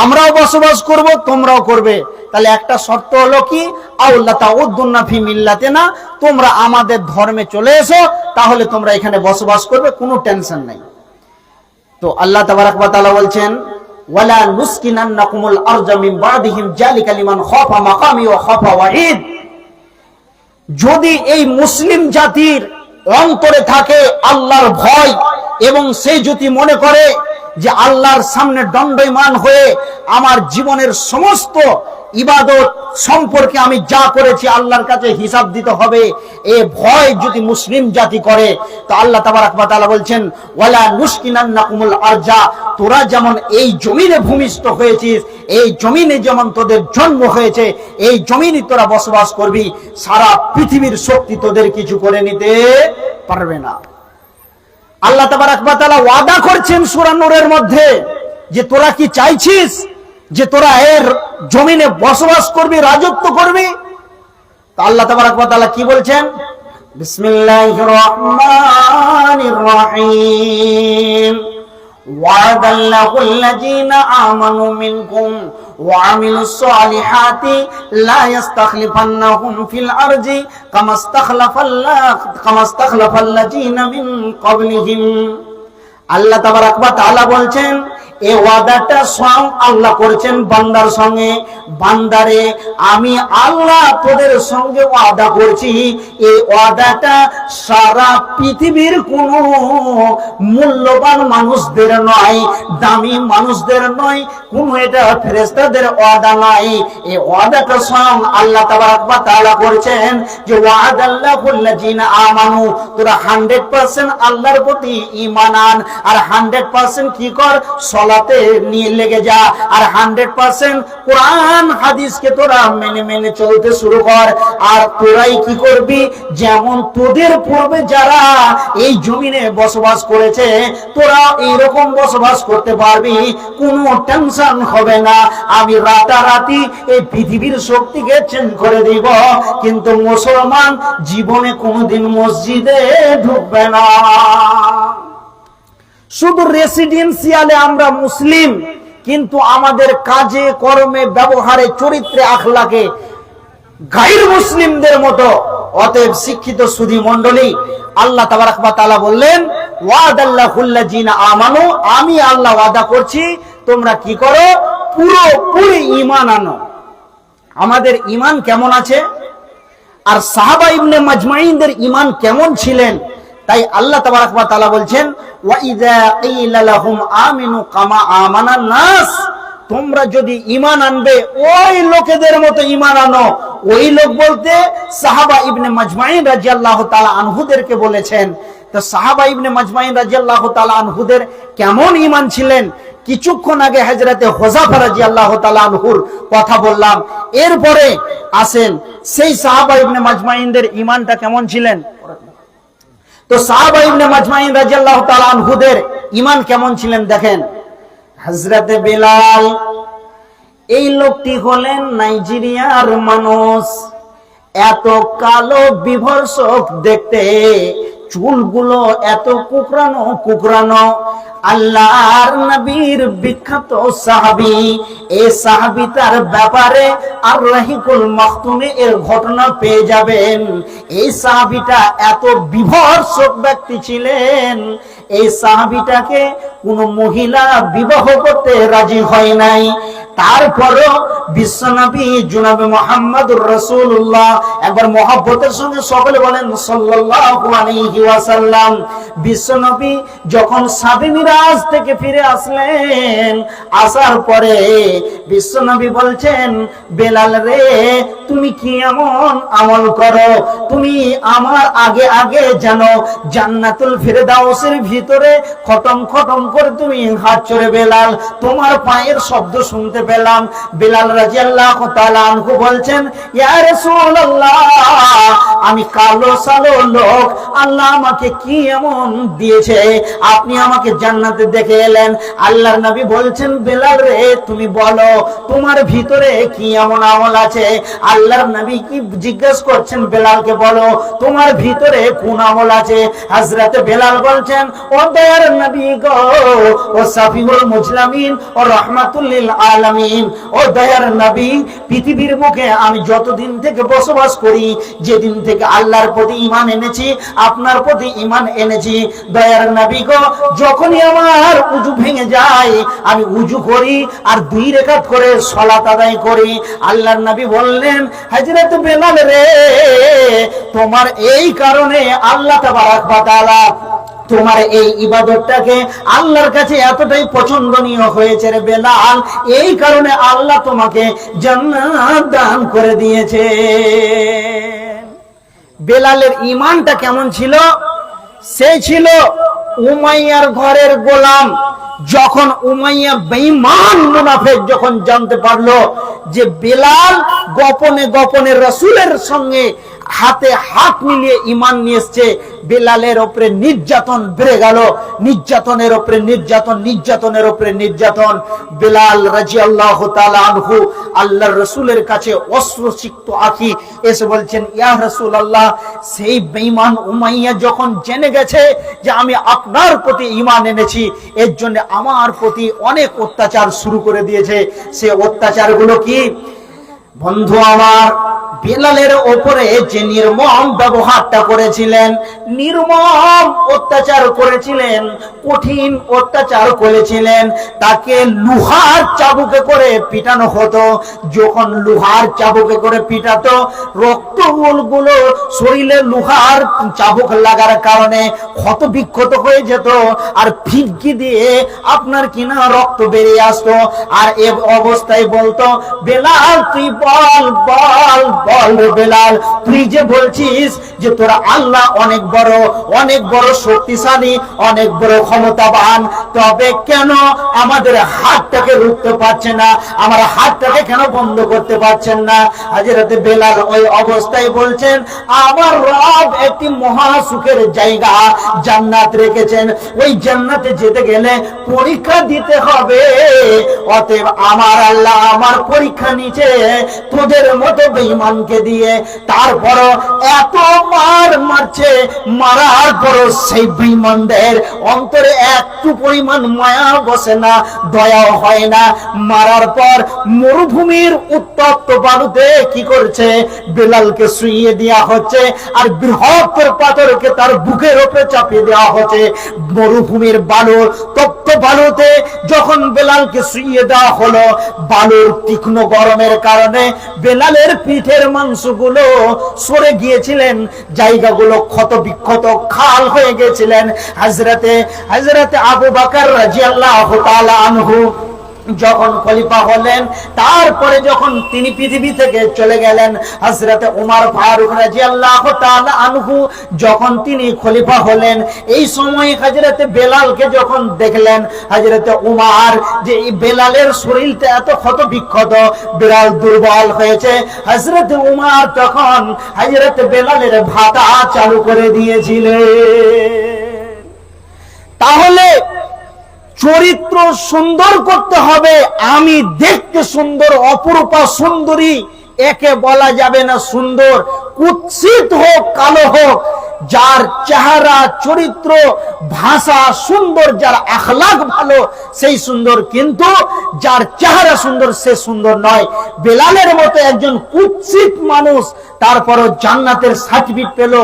[SPEAKER 1] আমরাও বসবাস করব, তোমরাও করবে। তাহলে একটা শর্ত হলো কি, আউলাতা উদ্দুন্না ফি মিল্লাতিনা, তোমরা আমাদের ধর্মে চলে এসো, তাহলে তোমরা এখানে বসবাস করবে, কোনো টেনশন নাই। তো আল্লাহ তাবারাক ওয়া তাআলা বলছেন, ওয়ালা নুসকিনান্নাকুমুল আরজা মিন বাদিহিম যালিকা লিমান খাফা মাকামি ওয়া খাফা ওয়াঈদ। যদি এই মুসলিম জাতির অন্তরে থাকে আল্লাহর ভয়, এবং সে যদি মনে করে যে আল্লাহর সামনে দণ্ডায়মান হয়ে আমার জীবনের সমস্ত ইবাদত সম্পর্কে আমি যা করেছি আল্লাহর কাছে হিসাব দিতে হবে, এ ভয় যদি মুসলিম জাতি করে, তো আল্লাহ তাবারাক ওয়া তাআলা বলছেন, ওয়ালা নুসকিনান্নাকুমুল আরজা, তোরা যেমন এই জমিনে ভূমিষ্ঠ হয়েছিস, এই জমিনে যেমন তোদের জন্ম হয়েছে, এই জমিনে তোরা বসবাস করবি, সারা পৃথিবীর শক্তি তোদের কিছু করে নিতে পারবে না। আল্লাহ তাবারাক ওয়া তাআলা ওয়াদা করছেন সূরা নূরের মধ্যে যে তোরা কি চাইছিস যে তোরা এর জমিনে বসবাস করবি, রাজত্ব করবি? তো আল্লাহ তাবারাক ওয়া তাআলা কি বলছেন, বিসমিল্লাহির রহমানির রহিম, ওয়াদাল্লাহুল্লাযীনা আমানু মিনকুম ওয়া আমিলুস সালিহাতি লা ইস্তাখলিফান্নাহুম ফিল আরজি কামাস্তাখলাফাল্লাযীনা মিন ক্বাবলিহিম। আল্লাহ তাবারাক ওয়া তাআলা বলছেন, এই ওয়াদাটা স্বয়ং আল্লাহ করেছেন বান্দার সঙ্গে, বান্দারে আমি আল্লাহ তোদের সঙ্গে ওয়াদা করছি, এই ওয়াদাটা সারা পৃথিবীর কোন মূল্যবান মানুষদের নয়, দামি মানুষদের নয়, কোন এটা ফেরেশতাদের ওয়াদা নয়, এই ওয়াদাটা স্বয়ং আল্লাহ তাবারাক ওয়া তাআলা করেছেন যে ওয়াদাল্লাহুল্লাযীনা আমানু, তোরা 100% আল্লাহর প্রতি ঈমান আন, আর 100% কি কর, সালাতে নিয়ে লেগে যা, আর 100% কোরআন হাদিসকে তোরা মেনে মেনে চলতে শুরু কর। আর তোরাই কি করবি, যেমন তোদের পূর্বে যারা এই জমিনে বসবাস করেছে তোরা এইরকম বসবাস করতে পারবি, কোনো টেনশন হবে না। আমি রাতারাতি এই পৃথিবীর শক্তিকে চেঞ্জ করে দিব, কিন্তু মুসলমান জীবনে কোনোদিন মসজিদে ঢুকবে না। শুধু রেসিডেন্সিয়ালে আমরা মুসলিম, কিন্তু আমাদের কাজে কর্মে ব্যবহারে চরিত্রে আখলাকে গায়র মুসলিমদের মতো। অতএব শিক্ষিত সুধী মণ্ডলী, আল্লাহ তাবারাক ওয়া তাআলা বললেন, ওয়াদাল্লাহুল্লাযীনা আমানু, আমি আল্লাহ ওয়াদা করছি তোমরা কি করো, পুরোপুরি ঈমান আনো। আমাদের ঈমান কেমন আছে, আর সাহাবা ইবনে মাজমাইনদের ঈমান কেমন ছিলেন, তাই আল্লাহ তাবারাক ওয়া তাআলা বলছেন, ওয়া ইযা কিলা লাহুম আমিনু কামা আমানান নাস, তোমরা যদি ঈমান আনবে ওই লোকেদের মতো ঈমান আনো। ওই লোক বলতে সাহাবা ইবনে মাজমাইন রাদিয়াল্লাহু তাআলা আনহুদেরকে বলেছেন। তো সাহাবা ইবনে মাজমাইন রাদিয়াল্লাহু তাআলা আনহুদের কেমন ঈমান ছিলেন, কিছুক্ষণ আগে হযরতে হুযায়ফা রাদিয়াল্লাহু তাআলা আনহুর কথা বললাম। এরপরে আসেন সেই সাহাবা ইবনে মাজমাইনদের ঈমানটা কেমন ছিলেন। তো সাহাবা ইবনে মাজমাইন রাদিয়াল্লাহু তাআলা আনহুদের ঈমান কেমন ছিলেন দেখেন। হযরতে বিলাল এই লোকটি হলেন নাইজেরিয়ার মানুষ। এত কালো বিভৎসক দেখতে, চুলগুলো এত কুকরানো কুকরানো। আল্লাহর নবীর বিখ্যাত সাহাবী, এই সাহাবীটার ব্যাপারে আর রাহিকুল মাখতুমে এর ঘটনা পেয়ে যাবেন। এই সাহাবীটা এত বিভৎসক ব্যক্তি ছিলেন, এই সাহাবীটাকে কোন মহিলা বিবাহ করতে রাজি হয় নাই। তারপরও বিশ্বনবী জনাবে মুহাম্মদুর রাসূলুল্লাহ, একবার মহব্বতের সঙ্গে সকলে বলেন সাল্লাল্লাহু আলাইহি ওয়াসাল্লাম। বিশ্বনবী যখন সাবে মিরাজ থেকে ফিরে আসলেন, আসার পরে বিশ্বনবী বলছেন, বেলাল রে, তুমি কি এমন আমল করো, তুমি আমার আগে আগে জানো জান্নাতুল ফিরদাউসের ভিতরে খটম খটম করে তুমি হাত চড়ে বেলাল, তোমার পায়ের শব্দ শুনতে পেলাম। বেলাল রাদিয়াল্লাহু তাআলা আনহু বলছেন, ইয়া রাসূলুল্লাহ, আমি কালো সালো লোক, আল্লাহ আমাকে কি এমন দিয়েছে, আপনি আমাকে জান্নাতে দেখে এলেন। আল্লাহর নবী বলছেন, বেলাল রে, তুমি বলো তোমার ভিতরে কি এমন আমল আছে। আল্লাহর নবী কি জিজ্ঞেস করছেন, বেলালকে বলো তোমার ভিতরে কোন আমল আছে। হযরত বেলাল বলছেন, ও দয়ার নবী গো, ও সাফিউল মুজলামিন ও রাহমাতুল লিল আলামিন, ও দয়ার নবী, পৃথিবীর মুখে আমি যতদিন থেকে বসবাস করি, যেদিন থেকে আল্লাহর প্রতি ঈমান এনেছি, আপনার প্রতি ঈমান এনেছি, দয়ার নবী গো, যখনই আমার উযু ভেঙে যায় আমি উযু করি আর 2 রাকাত করে সালাত আদায় করি। আল্লাহর নবী বললেন, হযরত বেলাল রে, তোমার এই কারণে আল্লাহ তাবারক ওয়া তাআলা তোমার এই ইবাদতটাকে আল্লাহর কাছে এতটাই পছন্দনীয় হয়েছে রে বেলাল, এই কারণে আল্লাহ তোমাকে জান্নাত দান করে দিয়েছে। বেলালের ঈমানটা কেমন ছিল? সে ছিল উমাইয়ার ঘরের গোলাম। যখন উমাইয়া বেঈমান মুনাফিক যখন জানতে পারলো যে বেলাল গোপনে গোপনে রাসূলের সঙ্গে হাতে হাত মিলিয়ে ঈমান নিয়ে এসেছে, বেলালের উপরে নির্যাতন বেড়ে গেল, নির্যাতনের উপরে নির্যাতন, নির্যাতনের উপরে নির্যাতন। বেলাল রাদিয়াল্লাহু তাআলা আনহু আল্লাহর রাসূলের কাছে অশ্রুসিক্ত আঁখি এসে বলছেন, ইয়া রাসূলুল্লাহ, সেই বেঈমান উমাইয়া যখন জেনে গেছে যে আমি আপনার প্রতি ঈমান এনেছি, এর জন্য আমার প্রতি অনেক অত্যাচার শুরু করে দিয়েছে। সে অত্যাচারগুলো কি? বন্ধু আমার, বেলালের ওপরে যে নির্মম ব্যবহারটা করেছিলেন, নির্মম অত্যাচার করেছিলেন, কঠিন অত্যাচার করেছিলেন, তাকে লোহার চাবুকে করে পিটানো হতো। যখন লোহার চাবুকে করে পিটাতো, রক্তগুলো শরীরে লোহার চাবুক লাগার কারণে ক্ষত বিক্ষত হয়ে যেত, আর ফিটকি দিয়ে আপনার কিনা রক্ত বেরিয়ে আসতো। আর এ অবস্থায় বলতো, বেলাল তুই বল বল বল বেলাল, তুই যে বলছিস যে তোরা আল্লাহ অনেক বড় শক্তিশালী, অনেক বড় ক্ষমতাবান, তবে কেন আমাদের হাতটাকে রুখতে পারছে না, আমার হাতটাকে কেন বন্ধ করতে পারছেন না? হযরত বেলাল ওই অবস্থায় বলছেন, আমার রব একটি মহা সুখের জায়গা জান্নাত রেখেছেন, ওই জান্নাতে যেতে গেলে পরীক্ষা দিতে হবে, অতএব আমার আল্লাহ আমার পরীক্ষা নিচ্ছে তোদের মতো বেঈমানকে দিয়ে। তারপর এত মার মারছে, মারার পর সেই বেঈমানদের অন্তরে একটু পরিমাণ মায়া বসে না, দয়াও হয় না। মারার পর মরুভূমির উত্তপ্ত বালুতে কি করছে, বেলালকে শুইয়ে দেওয়া হচ্ছে, আর বৃহত্তর পাথরকে তার বুকের উপরে চাপিয়ে দেওয়া হচ্ছে। মরুভূমির বালুর তপ্ত বালুতে যখন বেলালকে শুইয়ে দেওয়া হলো, বালুর তীক্ষ্ণ গরমের কারণে বেলালের পিঠের মাংসগুলো সরে গিয়েছিলেন, জায়গাগুলো ক্ষত বিক্ষত খাল হয়ে গেছিলেন। হযরতে আবু বকর রাদিয়াল্লাহু তাআলা আনহু যখন খলিফা হলেন, তারপরে যখন তিনি পৃথিবী থেকে চলে গেলেন, হযরতে উমর ফারুক রাদিয়াল্লাহু তাআলা আনহু যখন তিনি খলিফা হলেন, এই সময় হযরতে বেলালকে যখন দেখলেন, হযরতে উমর যে এই বেলালের শরীরটা এত ক্ষত বিক্ষত, বেলাল দুর্বল হয়েছে, হযরতে উমর তখন হযরতে বেলালের ভাতা চালু করে দিয়েছিলেন। তাহলে চরিত্র সুন্দর করতে হবে। আমি দেখতে সুন্দর, অপরূপা সুন্দরী, একে বলা যাবে না সুন্দর। কুৎসিত হোক, কালো হোক, যার চেহারা, চরিত্র, ভাষা সুন্দর, যার আখলাক ভালো, সেই সুন্দর। কিন্তু যার চেহারা সুন্দর, সে সুন্দর নয়। বেলালের মতো একজন কুৎসিত মানুষ তারপরও জান্নাতের সার্টিফিকেট পেল।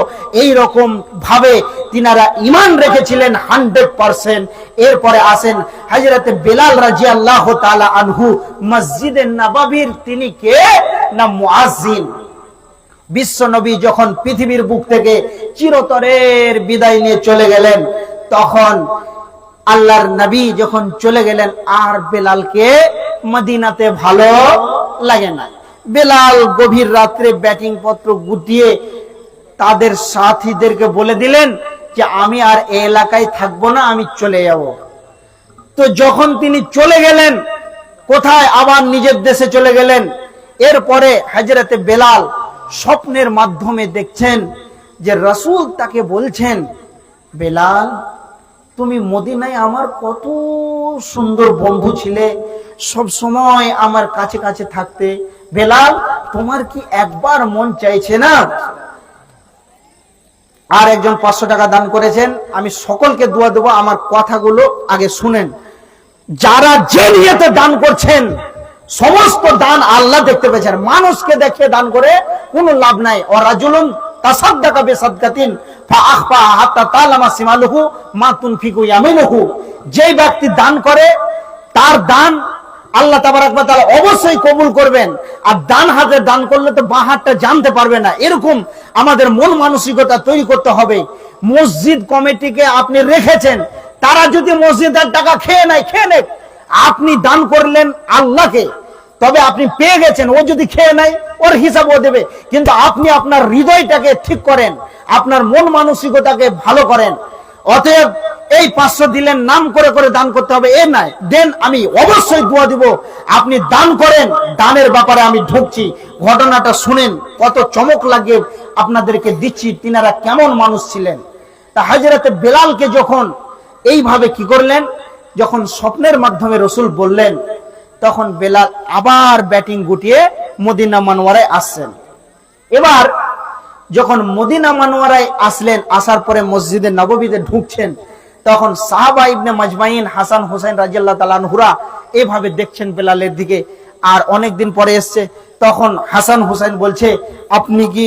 [SPEAKER 1] এই রকম ভাবে তিনারা ঈমান রেখেছিলেন 100%। এরপরে আসেন হযরতে বেলাল রাদিয়াল্লাহু তাআলা আনহু, মসজিদে নববীর তিনি কে না মুয়াজ্জিন। বিশ্ব নবী যখন পৃথিবীর বুক থেকে চিরতরের বিদায় নিয়ে চলে গেলেন, তখন আল্লাহর নবী যখন চলে গেলেন, আর বেলালকে মদিনাতে ভালো লাগে না। বেলাল গভীর রাত্রে ব্যাটিং পত্র গুটিয়ে তাদের সাথীদেরকে বলে দিলেন যে আমি আর এই এলাকায় থাকবো না, আমি চলে যাব। তো যখন তিনি চলে গেলেন, কোথায়? আবার নিজের দেশে চলে গেলেন। এরপরে হযরতে বেলাল স্বপ্নের মাধ্যমে দেখছেন যে রাসূল তাকে বলছেন, বেলাল তুমি মদিনায় আমার কত সুন্দর বন্ধু ছিলে, সব সময় আমার কাছে কাছে থাকতে। বেলাল তোমার কি একবার মন চাইছে না? আর একজন 500 টাকা দান করেছেন। আমি সকলকে দোয়া দেবো, আমার কথাগুলো আগে শুনেন। যারা যে নিয়তে দান করছেন, সমস্ত দান আল্লাহ দেখতে পেয়েছেন। মানুষকে দেখে দান করে কোনো লাভ নাই। ও রাজুলুন তাসাদ্দাকা বিসাদকাতিন ফাআখফা হাত্তা তালামা সিমালুহু মা তুনফিকু ইয়ামিনুহু। যে ব্যক্তি দান করে, তার দান আল্লাহ তাবারক ওয়া তাআলা অবশ্যই কবুল করবেন। আর ডান হাতে দান করলে তো বাঁ হাতটা জানতে পারবে না। এরকম আমাদের মন মানসিকতা তৈরি করতে হবে। মসজিদ কমিটিকে আপনি রেখেছেন, তারা যদি মসজিদের টাকা খেয়ে নেয়, খেয়ে নেয়, আপনি দান করলেন আল্লাহকে, তবে আপনি পেয়ে গেছেন। ও যদি খেয়ে নেয়, ওর হিসাব ও দেবে। কিন্তু আপনি আপনার হৃদয়টাকে ঠিক করেন, আপনার মন মানসিকতাকে ভালো করেন। অতএব এই 500 দিলেন, নাম করে করে দান করতে হবে এ নাই। দেন, আমি অবশ্যই দোয়া দিব। আপনি দান করেন, দানের ব্যাপারে আমি ঢুকছি। ঘটনাটা শুনেন, কত চমক লাগে আপনাদেরকে দিচ্ছি, তিনারা কেমন মানুষ ছিলেন। তা হযরতে বেলালকে যখন এইভাবে কি করলেন, যখন স্বপ্নের মাধ্যমে রাসূল বললেন, তখন বেলাল আবার ব্যাটিং গুটিয়ে মদিনা মুনাওয়ারায় আসছেন। এবার যখন মদিনা মুনাওয়ারায় আসলেন, আসার পরে মসজিদে নববীতে ঢুকছেন, তখন সাহাবা ইবনে মাজমাইন হাসান হোসেন রাদিয়াল্লাহু তাআলা আনহুরা এইভাবে দেখছেন বেলালের দিকে। আর অনেকদিন পরে এসছে, তখন হাসান হোসেন বলছে, আপনি কি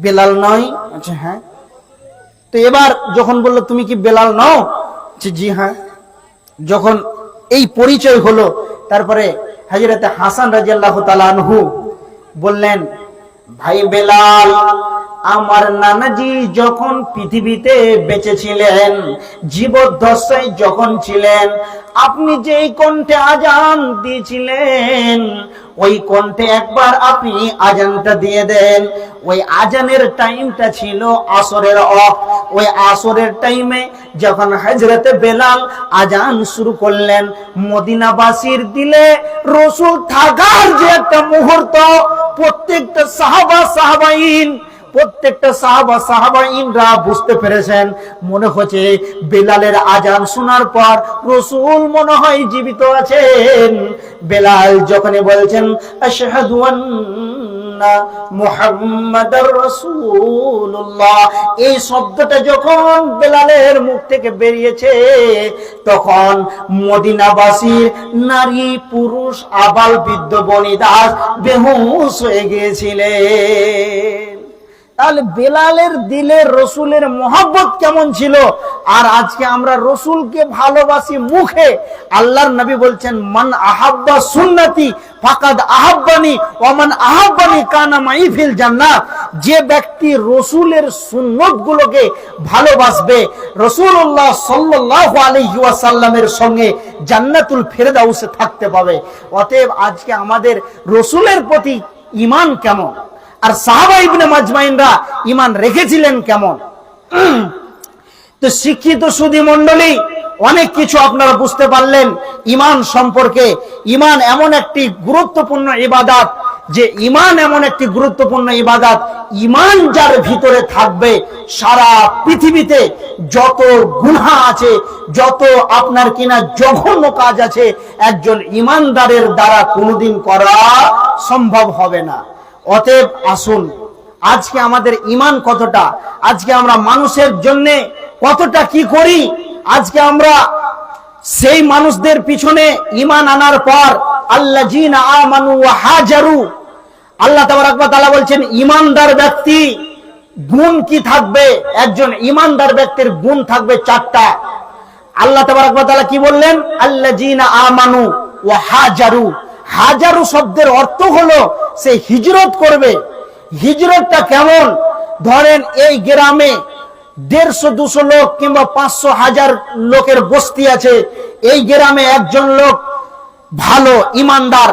[SPEAKER 1] বেলাল নয়? আচ্ছা হ্যাঁ। তো এবার যখন বলল, তুমি কি বেলাল নও? জি হ্যাঁ। যখন এই পরিচয় হলো, তারপরে হযরতে হাসান রাদিয়াল্লাহু তাআলা আনহু বললেন, ভাই বেলাল, আমার নানাজি যখন পৃথিবীতে বেঁচে ছিলেন, জীবদ্দশায় যখন ছিলেন, আপনি যেই কণ্ঠে আজান দিয়েছিলেন, ওই কণ্ঠে একবার আপনি আজানটা দিয়ে দেন। ওই আজানের টাইমটা ছিল আসরের ওয়াক্ত। ওই আসরের টাইমে যখন হযরতে বেলাল আজান শুরু করলেন, মদিনাবাসীর দিলে রাসূল থাকার যে একটা মুহূর্ত, প্রত্যেকটা সাহাবাইনরা বুঝতে পেরেছেন। মনে হচ্ছে বেলালের আজান শোনার পর রাসূল মনে হয় জীবিত আছেন। বেলাল যখনই বলছেন আশহাদু আন্না মুহাম্মাদার রাসূলুল্লাহ, এই শব্দটা যখন বেলালের মুখ থেকে বেরিয়েছে, তখন মদিনাবাসীর নারী পুরুষ আবাল বৃদ্ধ বনিতা বেহুশ হয়ে গিয়েছিলেন। তাহলে বেলালের দিলে রসুলের মহব্বত কেমন ছিল। আর আজকে আমরা রসুলকে ভালোবাসি মুখে। আল্লাহর নবী বলছেন, মান আহাব্বা সুন্নতি ফাকাদ আহাব্বানি ওয়া মান আহাব্বানি কানা মাই ফিল জান্নাত। যে ব্যক্তি রসুলের সুন্নতগুলোকে ভালোবাসবে, রাসূলুল্লাহ সাল্লাল্লাহু আলাইহি ওয়াসাল্লামের সঙ্গে জান্নাতুল ফেরদাউসে থাকতে পাবে। অতএব আজকে আমাদের রসুলের প্রতি ঈমান কেমন, আর সাহাবা ইবনে মাজমাইনরা ঈমান রেখেছিলেন কেমন। তো শিক্ষিত সুধী মণ্ডলী, অনেক কিছু আপনারা বুঝতে পারলেন ঈমান সম্পর্কে। ঈমান এমন একটি গুরুত্বপূর্ণ ইবাদত যে ঈমান এমন একটি গুরুত্বপূর্ণ ইবাদত, ঈমান যার ভিতরে থাকবে সারা পৃথিবীতে যত গুনাহ আছে, যত আপনার কিনা জঘন্য কাজ আছে, একজন ঈমানদারের দ্বারা কোনোদিন করা সম্ভব হবে না। অতএব আসুন, আজকে আমাদের ঈমান কতটা, আজকে আমরা মানুষের জন্য কতটা কি করি, আজকে আমরা সেই মানুষদের পিছনে ঈমান আনার পর আল্লাযীনা আমানু ওয়া হাজারু, আল্লাহ তাবারক ওয়া তাআলা বলছেন ঈমানদার ব্যক্তি গুণ কি থাকবে, একজন ঈমানদার ব্যক্তির গুণ থাকবে চারটা। আল্লাহ তাবারক ওয়া তাআলা কি বললেন? আল্লাযীনা আমানু ওয়া হাজারু। হাজারু শব্দের অর্থ হলো সে হিজরত করবে। হিজরতটা কেমন? ধরেন এই গ্রামে 150-200 লোক কিংবা 500-1000 লোকের বস্তি আছে, এই গ্রামে একজন লোক ভালো ঈমানদার,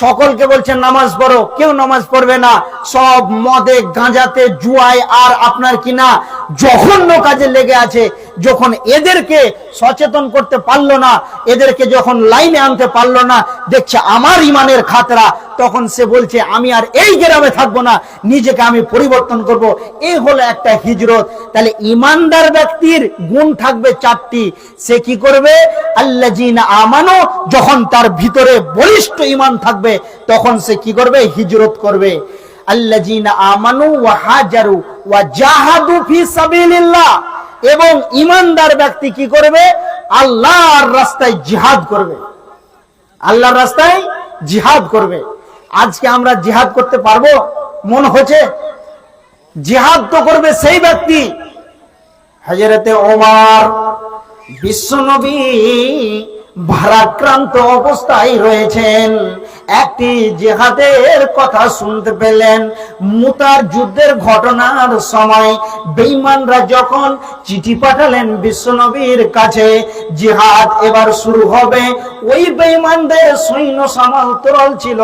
[SPEAKER 1] সকলকে বলছেন নামাজ পড়ো, কেউ নামাজ পড়বে না, সব মদে গাঁজাতে জুয়ায় আর আপনার কিনা জঘন্য কাজে লেগে আছে। যখন এদেরকে সচেতন করতে পারলো না, এদেরকে যখন লাইনে আনতে পারলো না, দেখছে আমার ঈমানের খাতরা, তখন সে বলছে আমি আর এই গ্রামে থাকবো না, নিজেকে আমি পরিবর্তন করব। এই হলো একটা হিজরত। তাহলে ঈমানদার ব্যক্তির গুণ থাকবে চারটি। সে কি করবে? আল্লাযীনা আমানু, যখন তার ভিতরে বলিষ্ঠ ঈমান থাকবে তখন সে কি করবে? হিজরত করবে। আল্লাযীনা আমানু ওয়া হাজারু ওয়া জাহাদু ফি সাবিলিল্লাহ, এবং ঈমানদার ব্যক্তি কি করবে? আল্লাহর রাস্তায় জিহাদ করবে, আল্লাহর রাস্তায় জিহাদ করবে। আজকে আমরা জিহাদ করতে পারবো? মন হচ্ছে জিহাদ তো করবে সেই ব্যক্তি। হযরতে ওমর বিশ্বনবী ভারাক্রান্ত অবস্থায় রয়েছেন, একটি জিহাদের কথা শুনতে পেলেন। মুতার যুদ্ধের ঘটনার সময় বেঈমানরা যখন চিঠি পাঠালেন বিশ্বনবীর কাছে, জিহাদ এবার শুরু হবে, ওই বেঈমানদের সৈন্য সামন্তরল ছিল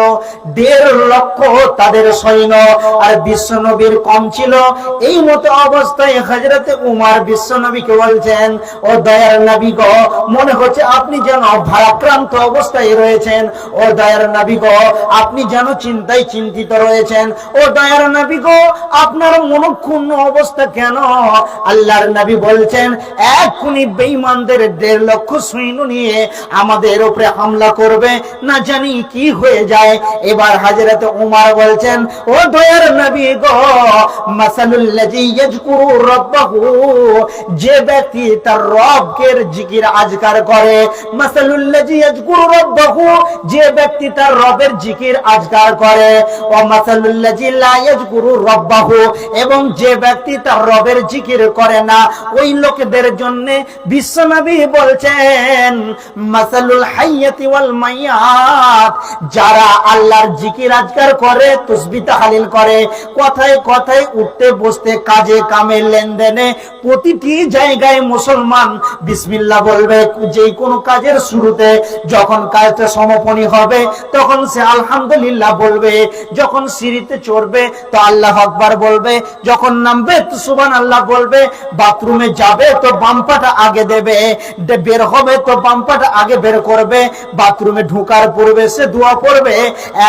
[SPEAKER 1] 1.5 লক্ষ তাদের সৈন্য, আর বিশ্বনবীর কম ছিল। এই মতো অবস্থায় হযরতে উমর বিশ্বনবীকে বলছেন, ও দয়ার নবী গো, মনে হচ্ছে আপনি যেন ভারাক্রান্ত অবস্থায় রয়েছেন, ও দয়ার নবী গো, আপনি যেন চিন্তায় চিন্তিত রয়েছেন, ও দয়ার নবী গো, আপনার মনক্ষুণ্ণ অবস্থা কেন? আল্লাহর নবী বলছেন, এক্ষুনি বেঈমানদের 1.5 লক্ষ সৈন্য নিয়ে আমাদের উপরে হামলা করবে, না জানি কি হয়ে যায়। এবার হযরত উমর বলছেন, ও দয়ার নবী গো, মাসালুল লাযী ইয়াজকুরু রাব্বাহু, যে ব্যক্তি তার রবকে জিকির আজকার করে, মাসালুল লাযী ইয়াজকুরু রাব্বাহু, যে ব্যক্তি তার রবের জিকির আজকার করে, ও মাসালুল লাযী লা ইয়াজকুরু রাব্বাহু, এবং যে ব্যক্তি তার রবের জিকির করে না, ওই লোকদের জন্য বিশ্বনবী বলছেন, মাসালুল হাইয়াতি ওয়াল মাইয়াত, যারা আল্লাহর জিকির আজকার করে, তাসবিহ তাহলিল করে, কথায় কথায় উঠতে বসতে কাজে কামে লেনদেনে প্রতিটি জায়গায় মুসলমান বিসমিল্লাহ বলবে। যে কোনো কাজের শুরুতে যখন কাজটা সমাপনী হবে তখন সে আলহামদুলিল্লাহ বলবে, যখন সিঁড়িতে চড়বে তো আল্লাহ আকবার বলবে, যখন নামবে তো সুবহানাল্লাহ বলবে, বাথরুমে যাবে তো বাম পাটা আগে দেবে, বের হবে তো বাম পাটা আগে বের করবে, বাথরুমে ঢোকার পূর্বে সে দোয়া পড়বে।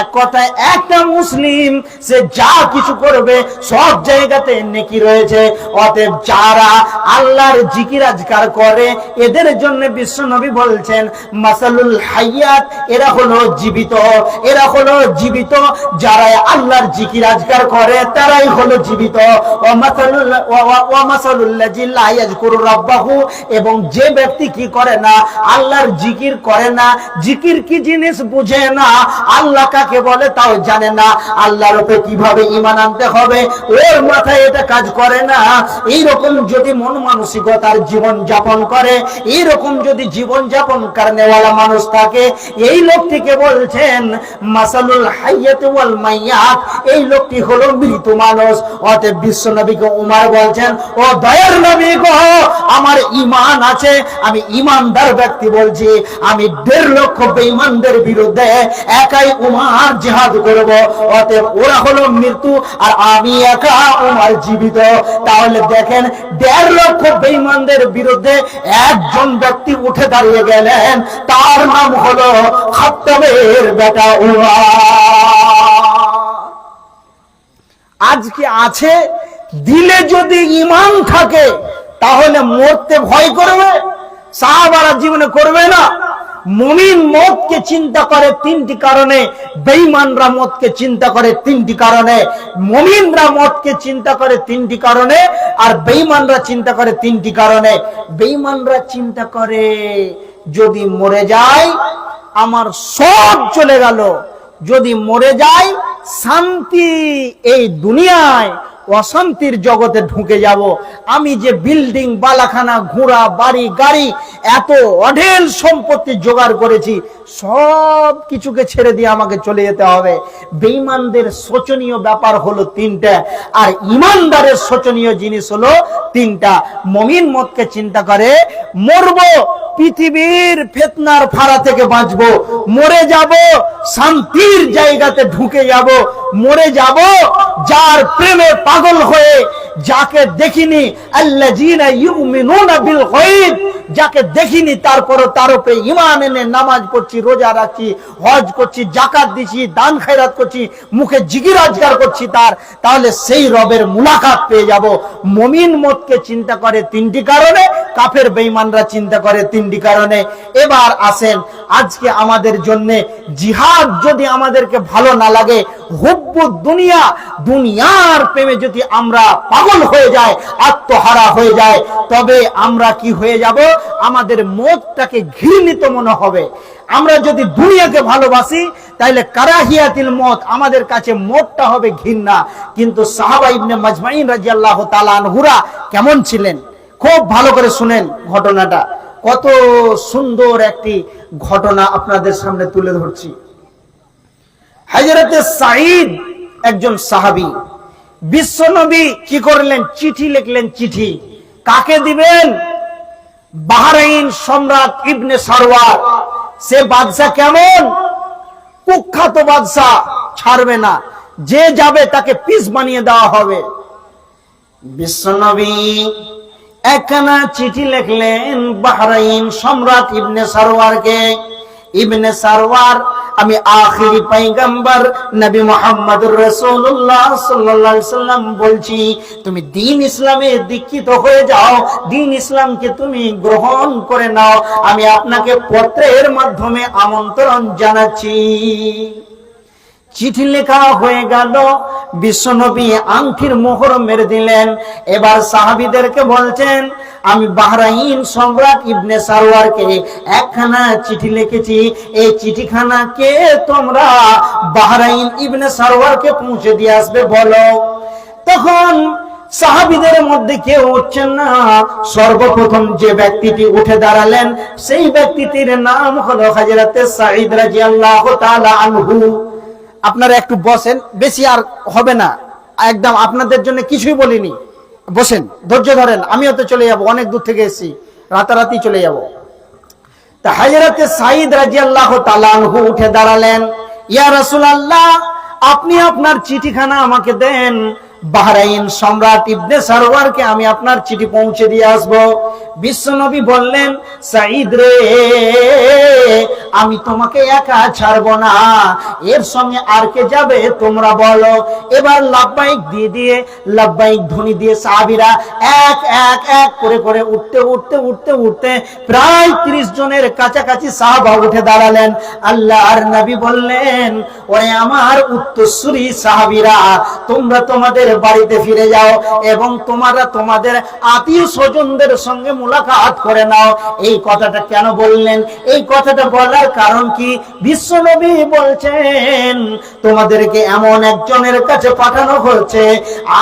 [SPEAKER 1] এক কথায় একটা মুসলিম সে যা কিছু করবে সব জায়গাতে নেকি রয়েছে। অতএব যারা আল্লাহর জিকির আজকার করে এদের জন্য বিশ্বনবী বলছেন, মাসালুল হাইয়াত, এরা হলো জীবিত, এরা হলো জীবিত, যারা আল্লাহর জিকির আজকার করে তারাই হলো জীবিত। ওয়া মাসালুল লাযী লা ইয়াজকুরু রাব্বাহু, এবং যে ব্যক্তি কি করে না, আল্লাহর জিকির করে না, জিকির কি জিনিস বুঝে না, আল্লাহ কাকে বলে তাও জানে না, আল্লাহর উপরে কিভাবে ঈমান আনতে হবে ওর মাথায় এটা কাজ করে না। এইরকম যদি মন মানসিকতার জীবন যাপন করে, এইরকম যদি জীবন যাপন করনেওয়ালা মানুষ থাকে, এই লোকটিকে বলছেন মাসালুল হাইয়াত ওয়াল মাইয়াত, এই লোকটি হলো মৃত মানুষ। অতএব বিশ্বনবীকে উমর বলছেন, ও দয়ার নবী গো, আমার ঈমান আছে, আমি ঈমানদার ব্যক্তি বলছি, আমি 1.5 লক্ষ বেঈমানদের বিরুদ্ধে একাই উমর জিহাদ করব। অতএব ওরা হলো মৃত্যু আর আমি একা উমর জীবিত। তাহলে দেখেন 1.5 লক্ষ বেঈমানদের বিরুদ্ধে একজন ব্যক্তি উঠে দাঁড়িয়ে গেলেন, তার নাম হলো খাত্তাবের বেটা উমর। আজকে আছে, দিলে যদি ঈমান থাকে তাহলে মরতে ভয় করবে? সাহাবারা জীবনে করবে না। মুমিন মওতকে চিন্তা করে তিনটি কারণে, বেঈমানরা মওতকে চিন্তা করে তিনটি কারণে। মুমিনরা মওতকে চিন্তা করে তিনটি কারণে, আর বেঈমানরা চিন্তা করে তিনটি কারণে। বেঈমানরা চিন্তা করে যদি মরে যায় আমার সব চলে গেল, যদি মরে যায় শান্তি এই দুনিয়ায়, অশান্তির জগতে ঢুকে যাব। আমি যে বিল্ডিং, বালাখানা, ঘোড়া, বাড়ি, গাড়ি, এত অঢেল সম্পত্তি জোগাড় করেছি, সব কিছুকে ছেড়ে দিয়ে আমাকে চলে যেতে হবে। বেঈমানদের শোচনীয় ব্যাপার হলো তিনটা, আর ঈমানদারের শোচনীয় জিনিস হলো তিনটা। মুমিন মতকে চিন্তা করে মরবো, পৃথিবীর ফিতনার ফাড়া থেকে বাঁচবো, মরে যাব শান্তির জায়গাতে ঢুকে যাব, মরে যাব যার প্রেমে পাগল হয়ে, যাকে দেখিনি আল্লাযীনা ইউমিনুনা বিল গায়ব, যাকে দেখিনি তারপরও তার উপরে ঈমান এনে নামাজ পড়ছি, রোজা রাখছি, হজ করছি, যাকাত দিচ্ছি, দান খয়রাত করছি, মুখে জিকির আজকার করছি তার, তাহলে সেই রবের মুলাকাত পেয়ে যাব। মুমিন মতকে চিন্তা করে তিনটি কারণে, কাফের বেঈমানরা চিন্তা করে তিনটি কারণে। এবার আসেন, আজকে আমাদের জন্য জিহাদ যদি আমাদেরকে ভালো না লাগে, হুব্বুদ দুনিয়া, দুনিয়ার প্রেমে যদি আমরা পাগল হয়ে যায়, আত্মহারা হয়ে যায়, তবে আমরা কি হয়ে যাব? আমাদের মতটাকে ঘৃণিত মনে হবে। আমরা যদি দুনিয়াকে ভালোবাসি তাহলে কারাহিয়াতিল মত, আমাদের কাছে মতটা হবে ঘৃণা। কিন্তু সাহাবা ইবনে মাজমাইন রাদিয়াল্লাহু তাআলা আনহুরা কেমন ছিলেন? খুব ভালো করে শুনেন ঘটনাটা, কত সুন্দর একটি ঘটনা আপনাদের সামনে তুলে ধরছি। হযরতে সাঈদ একজন সাহাবী, বিশ্বনবী কি করলেন? চিঠি লিখলেন। চিঠি কাকে দিবেন? বাহরাইন সম্রাট ইবনে সারওয়ার। সে বাদশা কেমন? কুখ্যাত বাদশা, ছাড়বে না, যে যাবে তাকে পিস বানিয়ে দেওয়া হবে। বিশ্বনবী একখানা চিঠি লিখলেন বাহরাইন সম্রাট ইবনে সারওয়ারকে। ইবনে সারওয়ার, আমি আখিরি পয়গম্বর নবী মুহাম্মদুর রাসূলুল্লাহ সাল্লাল্লাহু আলাইহি সাল্লাম বলছি, তুমি দ্বীন ইসলামে দীক্ষিত হয়ে যাও, দ্বীন ইসলামকে তুমি গ্রহণ করে নাও। আমি আপনাকে পত্রের মাধ্যমে আমন্ত্রণ জানাচ্ছি। চিঠি লেখা হয়ে গেল, বিশ্বনবী আংটির মোহর মেরে দিলেন। এবার সাহাবীদেরকে বলছেন, আমি বাহরাইন সম্রাট ইবনে সারওয়ারকে একখানা চিঠি লিখেছি, এই চিঠিখানা কে তোমরা বাহরাইন ইবনে সারওয়ারকে পৌঁছে দিয়ে আসবে বলো। তখন সাহাবীদের মধ্যে কেউ উঠছেন না। সর্বপ্রথম যে ব্যক্তিটি উঠে দাঁড়ালেন, সেই ব্যক্তিটির নাম হলো হযরতে সাঈদ রাদিয়াল্লাহু তাআলা আনহু। আপনারা একটু বসেন, বেশি আর হবে না, একদম আপনাদের জন্য কিছুই বলিনি। বসেন, ধৈর্য ধরেন, আমিও তো চলে যাব, অনেক দূর থেকে এসেছি, রাতারাতি চলে যাব। তা হযরতে সাঈদ রাদিয়াল্লাহু তাআলা আনহু উঠে দাঁড়ালেন, ইয়া রাসূলুল্লাহ, আপনি আপনার চিঠিখানা আমাকে দেন, বাহরাইন সম্রাট ইবনে সারওয়ারকে আমি আপনার চিঠি পৌঁছে দিয়ে আসব। বিশ্বনবী বললেন, সাঈদ রে, আমি তোমাকে একা ছাড়বো না, এর সঙ্গে আর কে যাবে তোমরা বলো। এবার লাব্বাইক দিয়ে দিয়ে, লাব্বাইক ধ্বনি দিয়ে সাহাবীরা এক এক এক করে করে উঠতে উঠতে উঠতে উঠতে প্রায় 30 জনের কাছাকাছি সাহাবা উঠে দাঁড়ালেন। আল্লাহর নবী বললেন, ওরে আমার উত্তরসূরি সাহাবীরা, তোমরা তোমাদের বাড়িতে ফিরে যাও এবং তোমরা তোমাদের আত্মীয় স্বজনদের সঙ্গে মুলাকাত করে নাও। এই কথাটা কেন বললেন? এই কথাটা বলার কারণ কি? বিশ্বনবী বলছেন, তোমাদেরকে এমন একজনের কাছে পাঠানো হয়েছে,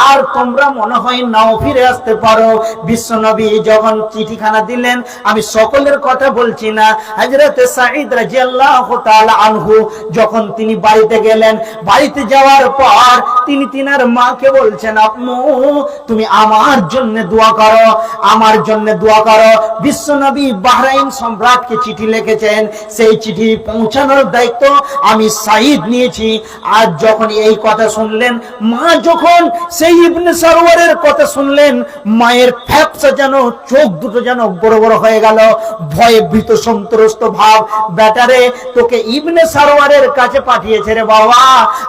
[SPEAKER 1] আর তোমরা মনে হয় নাও ফিরে আসতে পারো। বিশ্বনবী যখন চিঠিখানা দিলেন, আমি সকলের কথা বলছি না, হযরতে সাঈদ রাদিয়াল্লাহু তাআলা আনহু যখন তিনি বাড়িতে গেলেন, বাড়িতে যাওয়ার পর তিনি তিনার মাকে বলছেন, আম্মু তুমি আমার জন্য দোয়া করো, আমার জন্য দোয়া করো। বিশ্বনবী বাহরাইন সম্রাটকে চিঠি লিখেছেন, সেই সেই চিঠি পৌঁছানোর দায়িত্ব আমি সাঈদ নিয়েছি। আর যখন এই কথা শুনলেন, মা যখন সেই ইবনে সারওয়ারের কথা শুনলেন, মায়ের ফ্যাপসা যেন, চোখ দুটো যেন বড় বড় হয়ে গেল, ভয়ে ভীত সন্ত্রস্ত ভাব। বেটারে, তোকে ইবনে সারওয়ারের কাছে পাঠিয়েছে রে বাবা,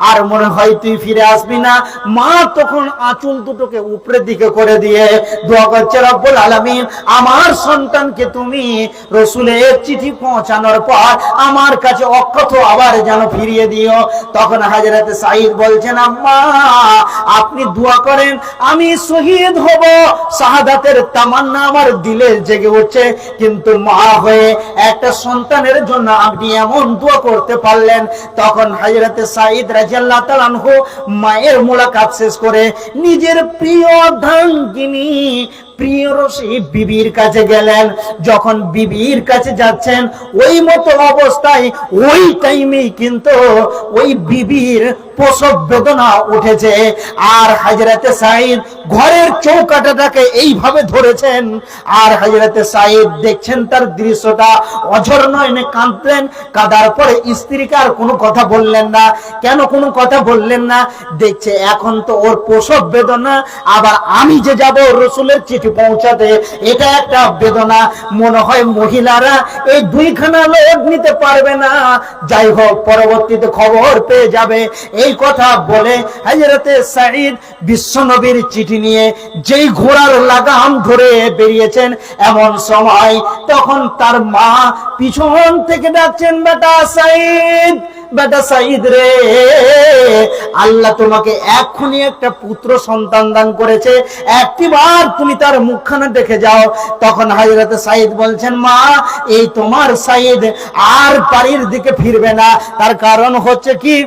[SPEAKER 1] আর মনে হয় তুই ফিরে আসবি না। মা তখন আঁচল দুটোকে উপরের দিকে করে দিয়ে দোয়া করছে, রব্বুল আলামিন, আমার সন্তানকে তুমি রসুলের চিঠি পৌঁছানোর পর আমার কাছে অক্ষত আবার যেন ফিরিয়ে দিও। তখন হযরত সাঈদ বলছেন, আম্মা আপনি দোয়া করেন, আমি শহীদ হব, শাহাদাতের তামান্না আমার দিলে জেগে উঠছে, কিন্তু মা হয়ে একটা সন্তানের জন্য আপনি এমন দোয়া করতে পারলেন। তখন হযরত সাঈদ রাদিয়াল্লাহু তাআলা আনহু মায়ের মুলাকাত শেষ করে নিজের প্রিয় ধাঙ্গিনী প্রিয়রসী বিবির কাছে গেলেন। যখন বিবির কাছে যাচ্ছেন, ওই মতো অবস্থায় ওই টাইমেই কিন্তু ওই বিবির প্রসব বেদনা উঠেছে। আর হযরতে সাঈদ ঘরের চৌকাঠাটাকে এইভাবে ধরেছেন, আর হযরতে সাঈদ দেখছেন তার দৃশ্যটা, অঝর নয়নে কাঁদলেন। কাঁদার পরে স্ত্রীকে আর কোনো কথা বললেন না। কেন কোনো কথা বললেন না? দেখছে এখন তো ওর প্রসব বেদনা, আবার আমি যে যাব রসুলের চিঠি পৌঁছাতে, এটা একটা বেদনা। মনে হয় মহিলারা এই দুইখানা লোড নিতে পারবে না, যাই হোক পরবর্তীতে খবর পেয়ে যাবে। এই কথা বলে হযরতে সাঈদ বিশ্বনবীর চিঠি নিয়ে যেই ঘোড়ার লাগাম ধরে বেরিয়েছেন, এমন সময় তখন তার মা পিছন থেকে ডাকছেন, বেটা সাঈদ, বেটা সাঈদ রে, আল্লাহ তোমাকে এক্ষুনি একটা পুত্র সন্তান দান করেছে, একটিবার তুমি তার মুখখানা দেখে যাও। তখন হযরত সাঈদ বলছেন, মা এই তোমার সাঈদ আর বাড়ির দিকে ফিরবে না। তার কারণ হচ্ছে কি,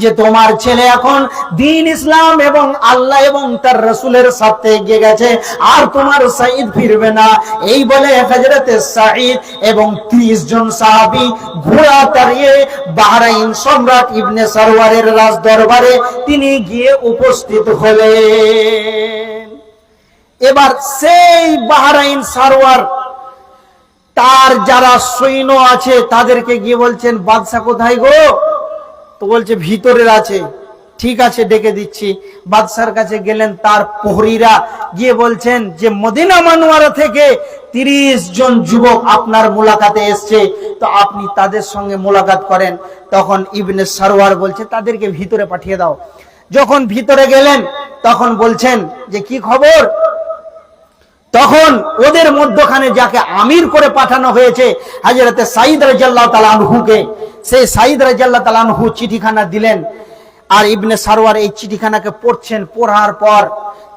[SPEAKER 1] যে তোমার ছেলে এখন দ্বীন ইসলাম এবং আল্লাহ এবং তার রাসূলের সাথে এগিয়ে গেছে, আর তোমার সাঈদ ফিরবে না। এই বলে হযরতে সাঈদ এবং 30 জন সাহাবী ঘোড়া তাড়িয়ে বাহরাইন সম্রাট ইবনে সারওয়ারের রাজ দরবারে তিনি গিয়ে উপস্থিত হলেন। এবার সেই বাহরাইন সারওয়ার তার যারা সৈন্য আছে তাদেরকে গিয়ে বলছেন, বাদশা কোথায় গো? তো বলছে ভিতরের আছে। ঠিক আছে, ডেকে দিচ্ছি। বাদশার কাছে গেলেন, তার প্রহরীরা গিয়ে বলছেন যে মদিনা মানওয়ারা থেকে 30 জন যুবক আপনার মুলাকাতে এসছে, তো আপনি তাদের সঙ্গে মুলাকাত করেন। তখন ইবনে সারওয়ার বলছে তাদেরকে ভিতরে পাঠিয়ে দাও। যখন ভিতরে গেলেন তখন বলছেন যে কি খবর? তখন ওদের মধ্যখানে যাকে আমির করে পাঠানো হয়েছে হযরতে সাঈদ রাদিয়াল্লাহু তাআলা আনহুকে, সেই সাঈদ রাদিয়াল্লাহু তাআলা আনহু চিঠিখানা দিলেন। আর ইবনে সারওয়ার এই চিঠিখানাকে পড়ছেন। পড়ার পর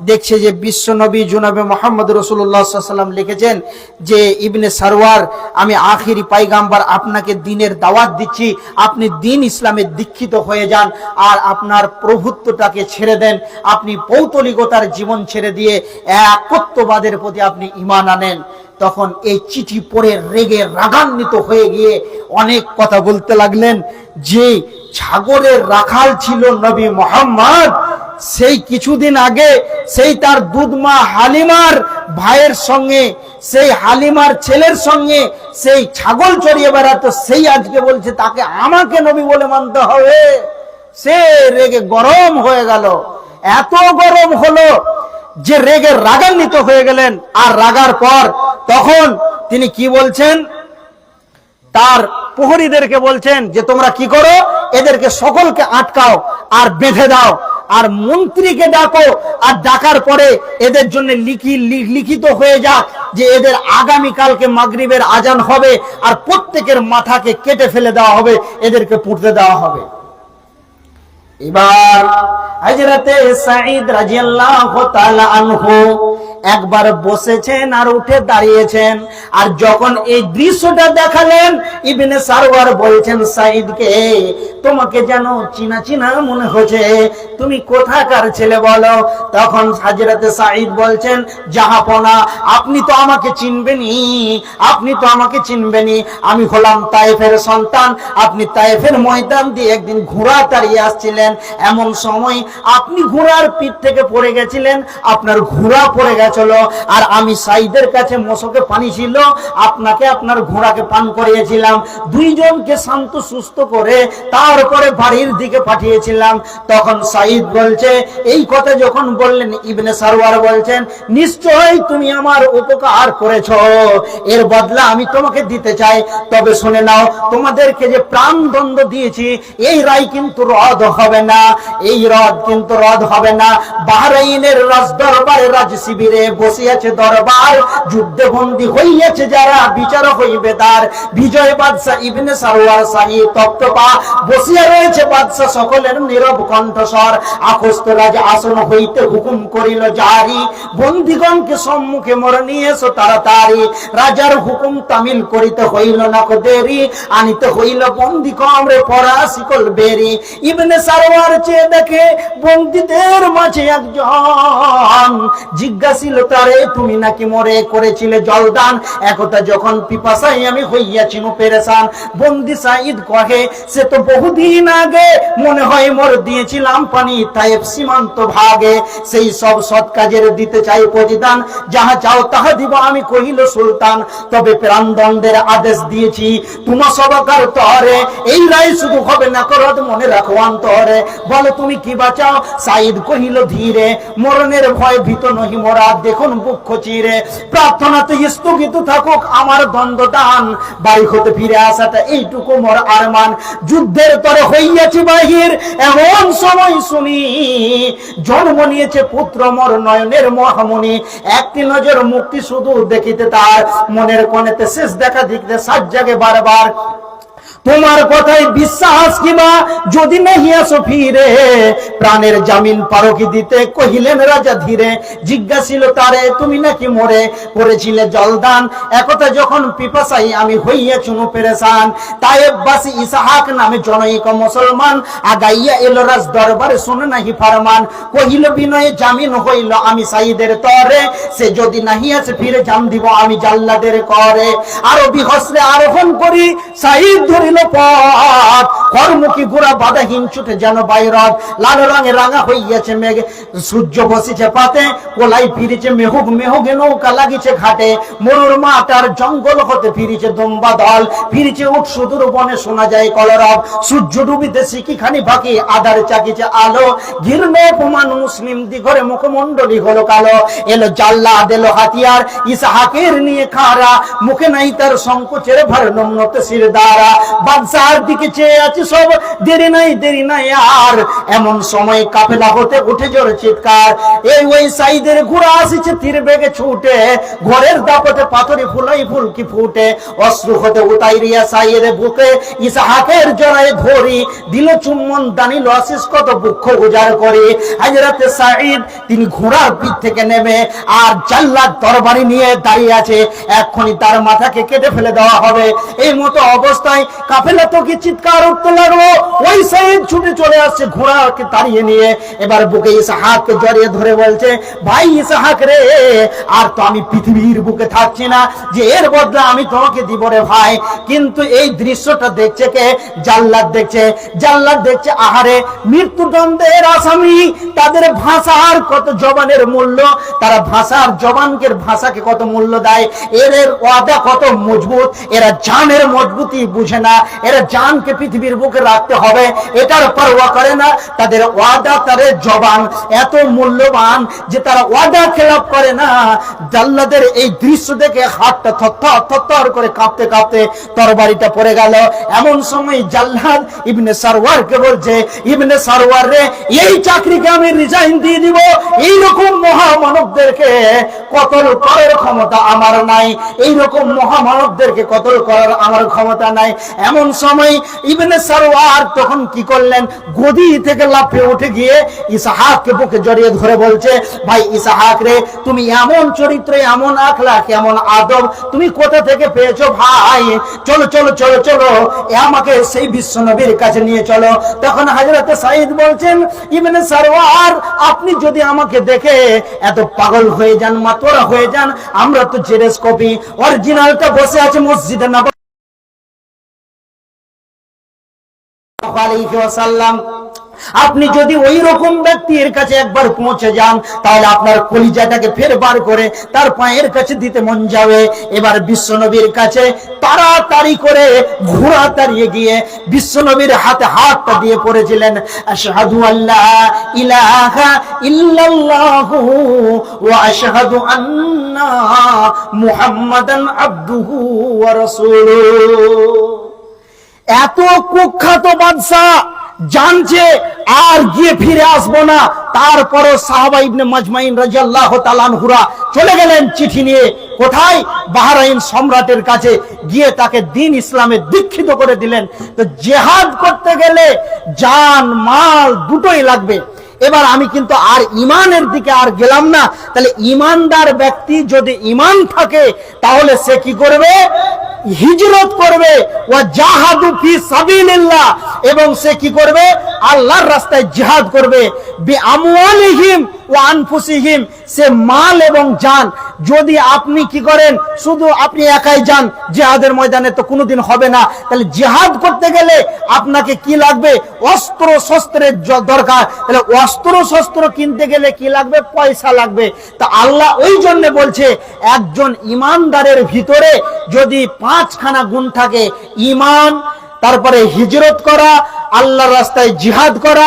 [SPEAKER 1] দেখছে যে বিশ্বনবী জনাবে মুহাম্মদ রাসূলুল্লাহ সাল্লাল্লাহু আলাইহি ওয়াসাল্লাম লিখেছেন যে ইবনে সারওয়ার, আমি আখিরি পয়গাম্বর, আপনাকে দ্বীনের দাওয়াত দিচ্ছি, আপনি দ্বীন ইসলামে দীক্ষিত হয়ে যান, আর আপনার প্রভুত্বটাকে ছেড়ে দেন, আপনি পৌতলিকতার জীবন ছেড়ে দিয়ে একত্ববাদের প্রতি আপনি ঈমান আনেন। তখন এই চিঠি পড়ে রেগে রাগান্বিত হয়ে গিয়ে অনেক কথা বলতে লাগলেন, যে ছাগলের রাখাল ছিল নবী মুহাম্মদ, সেই কিছুদিন আগে সেই তার দুধমা হালিমার ভাইয়ের সঙ্গে, সেই হালিমার ছেলের সঙ্গে সেই ছাগল চড়িয়ে বেড়াতো, সেই আজকে বলছে তাকে আমাকে নবী বলে মানতে হবে। সে রেগে গরম হয়ে গেল, এত গরম হলো যে রেগে রাগান্বিত হয়ে গেলেন। আর রাগার পর তখন তিনি কি বলছেন, তার প্রহরীদেরকে বলছেন যে তোমরা কি করো, এদেরকে সকলকে আটকাও আর বেঁধে দাও, আর মন্ত্রীকে ডাকো, আর ডাকার পরে এদের জন্য লিখিত হয়ে যাক যে এদের আগামীকালকে মাগরিবের আজান হবে, আর প্রত্যেকের মাথাকে কেটে ফেলে দেওয়া হবে, এদেরকে পুঁততে দেওয়া হবে। এবার হযরতে সাঈদ রাদিয়াল্লাহু তাআলা আনহু একবার বসেছেন আর উঠে দাঁড়িয়েছেন। আর যখন এই দৃশ্যটা দেখালেন, ইবনে সারওয়ার বলছেন সাঈদকে, তোমাকে যেন চিনা চিনা মনে হচ্ছে, তুমি কোথাকার ছেলে বলো? তখন হযরতে সাঈদ বলছেন, জাহাপনা, আপনি তো আমাকে চিনবেনই, আপনি তো আমাকে চিনবেনই, আমি হলাম তায়েফের সন্তান। আপনি তায়েফের ময়দান দিয়ে একদিন ঘোড়া তাড়িয়ে আসছিলেন, এমন সময় আপনি ঘোড়ার পিঠ থেকে পড়ে গেছিলেন, আপনার ঘোড়া পড়ে গেছিল, আর আমি সাইদের কাছে মশকে পানি ছিল, আপনাকে আপনার ঘোড়াকে পান করিয়েছিলাম, দুইজনকে শান্ত সুস্থ করে তারপরে বাড়ির দিকে পাঠিয়েছিলাম। তখন সাইদ বলছে, এই কথা যখন বললেন, ইবনে সারওয়ার বলছেন, নিশ্চয়ই তুমি আমার উপকার করেছো, এর বদলা আমি তোমাকে দিতে চাই। তবে শুনে নাও, তোমাদেরকে যে প্রাণদণ্ড দিয়েছি এই রায় কিন্তু রদ হবে না, এই রদ কিন্তু রদ হবে না। বাহরাইনের রাজ দরবারে রাজ শিবিরে বসিয়াছে দরবার, যুদ্ধে বন্দী হইয়াছে যারা, বিচার হইবে তার। বিজয় বাদশাহ ইবনে সারওয়ার শাহী তপ্তপা বসিয়া রয়েছে বাদশাহ সকলের নীরব কণ্ঠস্বর। আখস্ত রাজ আসন হইতে হুকুম করিল জারি, বন্দীগণকে সম্মুখে মোর নিয়ে এসো তাড়াতাড়ি। রাজার হুকুম তামিল করিতে হইল না কো দেরি, আনিতে হইল বন্দী কমরে পরা শিকল বেরি। ইবনে সারওয়ার চেয়ে দেখে বন্দীদের মাঝে একজন, জিজ্ঞাসিল তারে, তুমি নাকি মোরে করেছিলে জলদান, একথা যখন পিপাসায় আমি হইয়াছি পেরেশান। বন্দী সাইদ কহে, সে তো বহুদিন আগে, মনে হয় মোর দিয়েছিলাম পানি তায়েব সীমান্ত ভাগে, সেই সব সৎ কাজের দিতে চাই প্রতিদান, যাহা চাও তাহা দিব আমি, কহিল সুলতান। তবে প্রাণদণ্ডের আদেশ দিয়েছি তোমার সবাকার তরে, এই রায় শুধু হবে না করত, মনে রাখো অন্তরে। বলো তুমি কি বাঁচাও? সাইদ কহিল ধীরে, মরণের ভয় ভীত নহি মোরা, দেখুন বুক চিরে, প্রার্থনাতে স্থগিত থাকুক আমার দ্বন্দ্বদান, বাড়ি হতে ফিরে আসাটা এইটুকু মোর আরমান। যুদ্ধের তরে হইয়াছি বাহির, এমন সময় শুনি জন্ম নিয়েছে পুত্র মোর নয়নের মহামণি। একটি নজর মুক্তি শুধু দেখিতে তার, মনের কোণেতে শেষ দেখা দিতে সাত জাগে বারবার। তোমার কথায় বিশ্বাস কিবা যদি নাহি আসো ফিরে, প্রাণের জামিন পারো কি দিতে, কহিলেন রাজা ধীরে। জিজ্ঞাসিল তারে, তুমি নাকি মোরে করেছিলে জলদান, একথা যখন পিপাসাই আমি হইয়াছি পেরেশান। তায়েববাসী ইসহাক নামে জনৈক মুসলমান, আগাইয়া এলো রাজ দরবারে, শুনে নাহি ফরমান। কহিল বিনয়ে জামিন হইল আমি সাইদের তরে, সে যদি নাহি আসে ফিরে জান দিব আমি জাল্লাদের করে। আরো বিহস্রে আরোহণ করি সাইদ ধরিল পথ, কর্মুখী ঘোড়া বাধাহীন ছুটে যেন বাইরত। লাল রঙে রাঙা হইয়াছে মেঘ, সূর্য বসিছে পাতে, কোলাই ফিরেছে মেহুক মেহুকে, নৌকা লাগিছে ঘাটে। মরুর মাঠ আর জঙ্গল হতে ফিরেছে দুম্বা দল, ফিরেছে উঠ সুদূর বনে, শোনা যায় কলরব। সূর্য ডুবিতে শিকিখানি বাকি, আধার চাকিছে আলো, ঘৃণ্য অপমান মুসলিম দিঘরে মুখমণ্ডলী হলো কালো। এলো জাল্লাদ এলো হাতিয়ার, ইসহাকের নিয়ে খাড়া, মুখে নাই তার সংকোচের ভার, নম্রতে শির দ্বারা। বাদশার দিকে চেয়ে আছে সব, দেরি নাই আর। এমন সময় কাফেলা হতে উঠে জোরে চিৎকার, এই ওই সাইদের ঘোড়া আসিছে তীর বেগে ছুটে, ঘরের দাপটে পাথরে ফুলাই ফুলকি ফুটে। অশ্রু হতে উতাইরিয়া সাইয়ের বুকে, ইসহাকের জড়ায় ধরি, দিল চুম্বন দানিল আশিস কত দুঃখ উজাড় করে। হযরতে সাঈদ তিনি ঘোড়ার পিঠ থেকে নেমে, আর জাল্লাদ তরবারি নিয়ে দাঁড়িয়ে আছে, এক্ষুনি তার মাথাকে কেটে ফেলে দেওয়া হবে। এই মতো অবস্থায় কাফেলা তো কি চিৎকার উঠতে লাগলো। ওই সাইদ ছুটে চলে আসছে ঘোড়াকে তাড়িয়ে নিয়ে, এবার বুকে ইসহাককে জড়িয়ে ধরে বলছে, ভাই ইসহাক রে, আর তো আমি পৃথিবীর বুকে থাকছি না যে এর বদলা আমি তোমাকে দিব রে ভাই। কিন্তু এই দৃশ্যটা দেখছে কে? জাল্লাদ দেখছে। জাল্লাদ দেখছে, আহারে মৃত্যুদণ্ডের আসামি, তাদের ভাষার কত জবানের মূল্য, তারা ভাষার জবানকে ভাষাকে কত মূল্য দেয়, এর ওয়াদা কত মজবুত, এরা জানের মজবুতি বুঝে না, এরা জানকে পৃথিবীর বুকে রাখতে হবে এটার পরোয়া করে না। তাদের ওয়াদা, তাদের জবান এত মূল্যবান যে তারা ওয়াদা খেলাপ করে না। জাল্লাদের এই দৃশ্য দেখে হাতটা থরথর করে কাঁপতে কাঁপতে তরবারিটা পড়ে গেল। এমন সময় জাল্লাদ ইবনে সারওয়ারকে বলছে, ইবনে সারওয়ার রে, এই চাকরিকে আমি রিজাইন দিয়ে দিব, এইরকম মহামানবদেরকে কতল করার ক্ষমতা আমার নাই, এইরকম মহামানবদেরকে কতল করার আমার ক্ষমতা নাই। এমন সময় ইবনে সারওয়ার তখন কি করলেন? গদি থেকে লাফিয়ে উঠে গিয়ে ইসহাককে বুকে জড়িয়ে ধরে বলছে, ভাই ইসহাক রে, তুমি এমন চরিত্র, এমন আখলাক, এমন আদব তুমি কোথা থেকে পেয়েছো ভাই? চলো চলো চলো চলো, আমাকে সেই বিশ্ব নবীর কাছে নিয়ে চলো। তখন হযরতে সাঈদ বলছেন, ইবনে সারওয়ার, আপনি যদি আমাকে দেখে এত পাগল হয়ে যান, মাতোয়ারা হয়ে যান, আমরা তো জেরেস কপি, অরিজিনালটা বসে আছে মসজিদে নববী আলাইহি ওয়াসাল্লাম। আপনি যদি ওই রকম ব্যক্তির কাছে একবার পৌঁছে যান তাহলে আপনার কলিজাটাকে ফের বার করে তার পায়ের কাছে দিতে মন যাবে। এবার বিশ্বনবীর কাছে তাড়াতাড়ি করে ঘোড়া তাড়িয়ে গিয়ে বিশ্বনবীর হাতে হাতটা দিয়ে পড়েছিলেন, আশহাদু আল্লা ইলাহা ইল্লাল্লাহু ওয়া আশহাদু আন্না মুহাম্মাদান আবদুহু ওয়া রাসূলুহু। এত কুখ্যাত বাদশা জানছে আর গিয়ে ফিরে আসবো না, তারপরও সাহাবা ইবনে মাজমাইন রাদিয়াল্লাহু তাআলা আনহুরা চলে গেলেন চিঠি নিয়ে। কোথায়? বাহরাইন সম্রাটের কাছে গিয়ে তাকে দ্বীন ইসলামে দীক্ষিত করে দিলেন। তো জিহাদ করতে গেলে জান মাল দুটোই লাগবে। এবার আমি কিন্তু আর ইমানের দিকে আর গেলাম না। তাহলে ইমানদার ব্যক্তি যদি ইমান থাকে তাহলে সে কি করবে? হিজরত করবে। ওয়া জাহাদু ফি সাবিলিল্লাহ, এবং সে কি করবে? আল্লাহর রাস্তায় জিহাদ করবে। বিআমওয়ালিহিম ওয়া আনফুসিহিম, সে মাল এবং জান। যদি আপনি কি করেন শুধু আপনি একাই যান জিহাদের ময়দানে তো কোনোদিন হবে না। তাহলে জিহাদ করতে গেলে আপনাকে কি লাগবে? অস্ত্র শস্ত্রের দরকার। তাহলে অস্ত্র শস্ত্র কিনতে গেলে কি লাগবে? পয়সা লাগবে। তা আল্লাহ ওই জন্য বলছে একজন ইমানদারের ভিতরে যদি 5খানা গুণ থাকে, ইমান, তারপরে হিজরত করা, আল্লাহর রাস্তায় জিহাদ করা,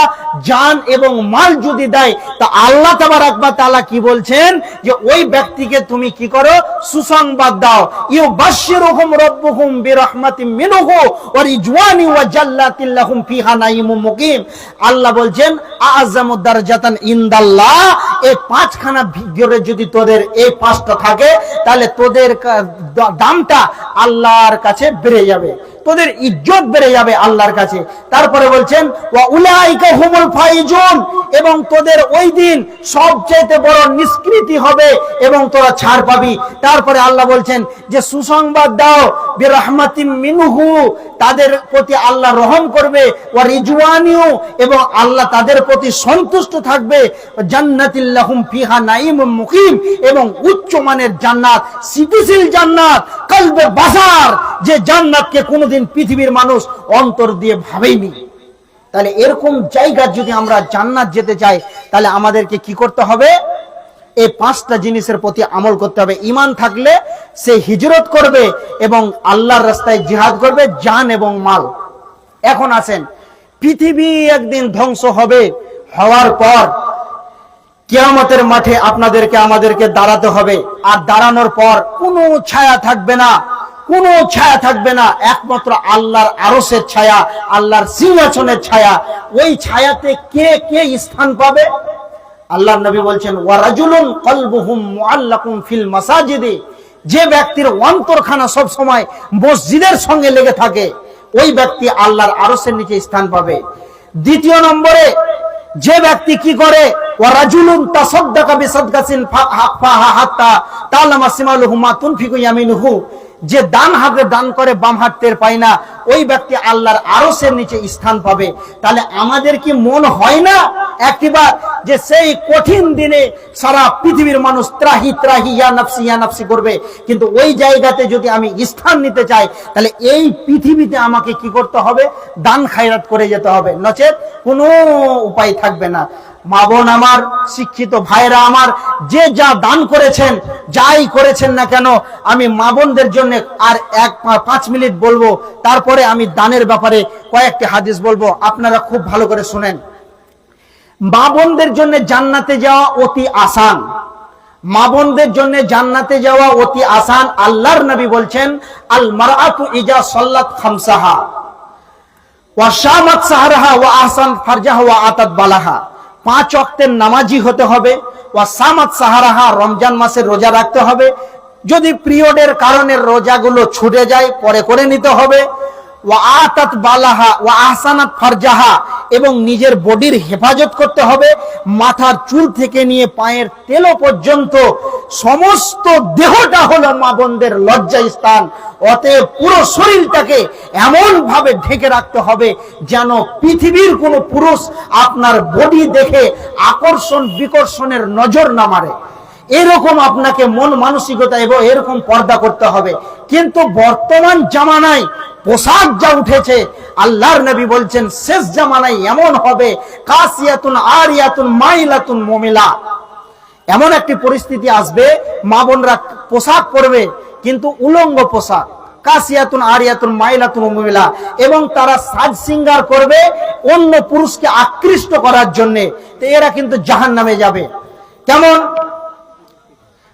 [SPEAKER 1] জান এবং মাল যদি দেয়, তা আল্লাহ তাবারক ওয়া তাআলা কি বলছেন যে ওই ব্যক্তিকে তুমি কি করো? সুসংবাদ দাও। ইউবাশশিরুহুম রাব্বুহুম বিরাহমাতিম মিনহু ওয়া রিজওয়ানি ওয়া জান্নাতিন লাহুম ফিহা নাঈমুম মুকিম। আল্লাহ বলছেন আ'যামুদ দারজাতান ইনদাল্লাহ। এই 5খানা ভিতরে যদি তোদের এই 5টা থাকে তাহলে তোদের দামটা আল্লাহর কাছে বেড়ে যাবে, তোদের ইজ্জত বেড়ে যাবে আল্লাহর কাছে। তারপরে বলছেন ওয়া উলাইকা হুমুল ফাইজুন, এবং তোদের ওই দিন সবচেয়ে বড় নিষ্কৃতি হবে এবং তোরা ছাড় পাবি। তারপরে আল্লাহ বলছেন যে সুসংবাদ দাও বিরাহমাতিম মিনহু, তাদের প্রতি আল্লাহ রহম করবে, ওয়া রিজওয়ানিউ, এবং আল্লাহ তাদের প্রতি সন্তুষ্ট থাকবে, জান্নাতিল লাহুম ফিহা নাঈমুম মুকিম, এবং উচ্চ মানের জান্নাত, স্থিতিশীল জান্নাত, কলবে বাজার, যে জান্নাতকে কোনোদিন পৃথিবীর মানুষ অন্তর দিয়ে ভাবেইনি। তাহলে এরকম জায়গা যদি আমরা জান্নাত যেতে চাই তাহলে আমাদেরকে কি করতে হবে? এই 5টা জিনিসের প্রতি আমল করতে হবে। ঈমান থাকলে সে হিজরত করবে এবং আল্লাহর রাস্তায় জিহাদ করবে, জান এবং মাল। এখন আসেন, পৃথিবী একদিন ধ্বংস হবে, হওয়ার পর কিয়ামতের মাঠে আপনাদেরকে আমাদেরকে দাঁড়াতে হবে। আর দাঁড়ানোর পর কোনো ছায়া থাকবে না, কোনো ছায়া থাকবে না, একমাত্র আল্লাহর আরশের ছায়া, আল্লাহর সিংহাসনের ছায়া। ওই ছায়াতে কে কে স্থান পাবে? আল্লাহর নবী বলছেন ওয়া রাজুলুন কলবুহুম মুআল্লাকুন ফিল মাসাজিদি, যে ব্যক্তির অন্তরখানা সব সময় মসজিদের সঙ্গে লেগে থাকে ওই ব্যক্তি আল্লাহর আরশের নিচে স্থান পাবে। দ্বিতীয় নম্বরে যে ব্যক্তি কি করে? ওয়া রাজুলুন তাসাদদাকা বিসাদকাতিন ফাহা হাত্তা তা'লামা শিমালুহু মা তুনফিকু ইয়ামিনুহু, যে ডান হাতে দান করে বাম হাত টের পায় না, ওই ব্যক্তি আল্লাহর আরশের নিচে স্থান পাবে। তাহলে আমাদের কি মন হয় না একবার যে সেই কঠিন দিনে সারা পৃথিবীর মানুষ ত্রাহি ত্রাহি ইয়া নাফসি করবে, কিন্তু ওই জায়গাতে যদি আমি স্থান নিতে চাই তাহলে এই পৃথিবীতে আমাকে কি করতে হবে? দান খায়রাত করে যেতে হবে, নচেত কোনো উপায় থাকবে না। মা বোন আমার, শিক্ষিত ভাইরা আমার, যে যা দান করেছেন, যাই করেছেন না কেন, আমি মা বোনদের জন্য আর 5 মিনিট বলবো, তারপরে আমি দানের ব্যাপারে কয়েকটি হাদিস বলবো, আপনারা খুব ভালো করে শুনেন। মা বোনদের জন্য জান্নাতে যাওয়া অতি আসান, মা বোনদের জন্য জান্নাতে যাওয়া অতি আসান। আল্লাহর নবী বলছেন আল মারআতু ইজা সাল্লাত খামসাহা ওয়া শামাত সাহরাহা ওয়া আহসান ফারজাহা ওয়া আতাত বালাহা, 5 ওয়াক্তের নামাজি হতে হবে। ওয়া সামাত সাহারাহা, রমজান মাসের রোজা রাখতে হবে। যদি পিরিয়ডের কারণে রোজাগুলো ছুটে যায় পরে করে নিতে হবে। ওয়া আতাত বালাহা ওয়া আহসানাত ফারজাহা, এবং নিজের বডির হেফাজত করতে হবে। মাথার চুল থেকে নিয়ে পায়ের তেল পর্যন্ত সমস্ত দেহটা হলো মা বোনদের লজ্জা স্থান। অতএব পুরো শরীরটাকে এমন ভাবে ঢেকে রাখতে হবে যেন পৃথিবীর কোনো পুরুষ আপনার বডি দেখে আকর্ষণ বিকর্ষণের নজর না মারে। এরকম আপনাকে মন মানসিকতা এবং এরকম পর্দা করতে হবে। কিন্তু বর্তমান জামানায় পোশাক যা উঠেছে, আল্লাহর নবী বলছেন শেষ জামানায় এমন হবে, কাসিয়াতুন আরিয়াতুন মাইলাতুন মুমিলা, এমন একটি পরিস্থিতি আসবে মা বোনরা পোশাক পরবে কিন্তু উলঙ্গ পোশাক, কাসিয়াতুন আরিয়াতুন মাইলাতুন মুমিলা, এবং তারা সাজ সিঙ্গার করবে অন্য পুরুষকে আকৃষ্ট করার জন্য। তো এরা কিন্তু জাহান্নামে যাবে। কেমন?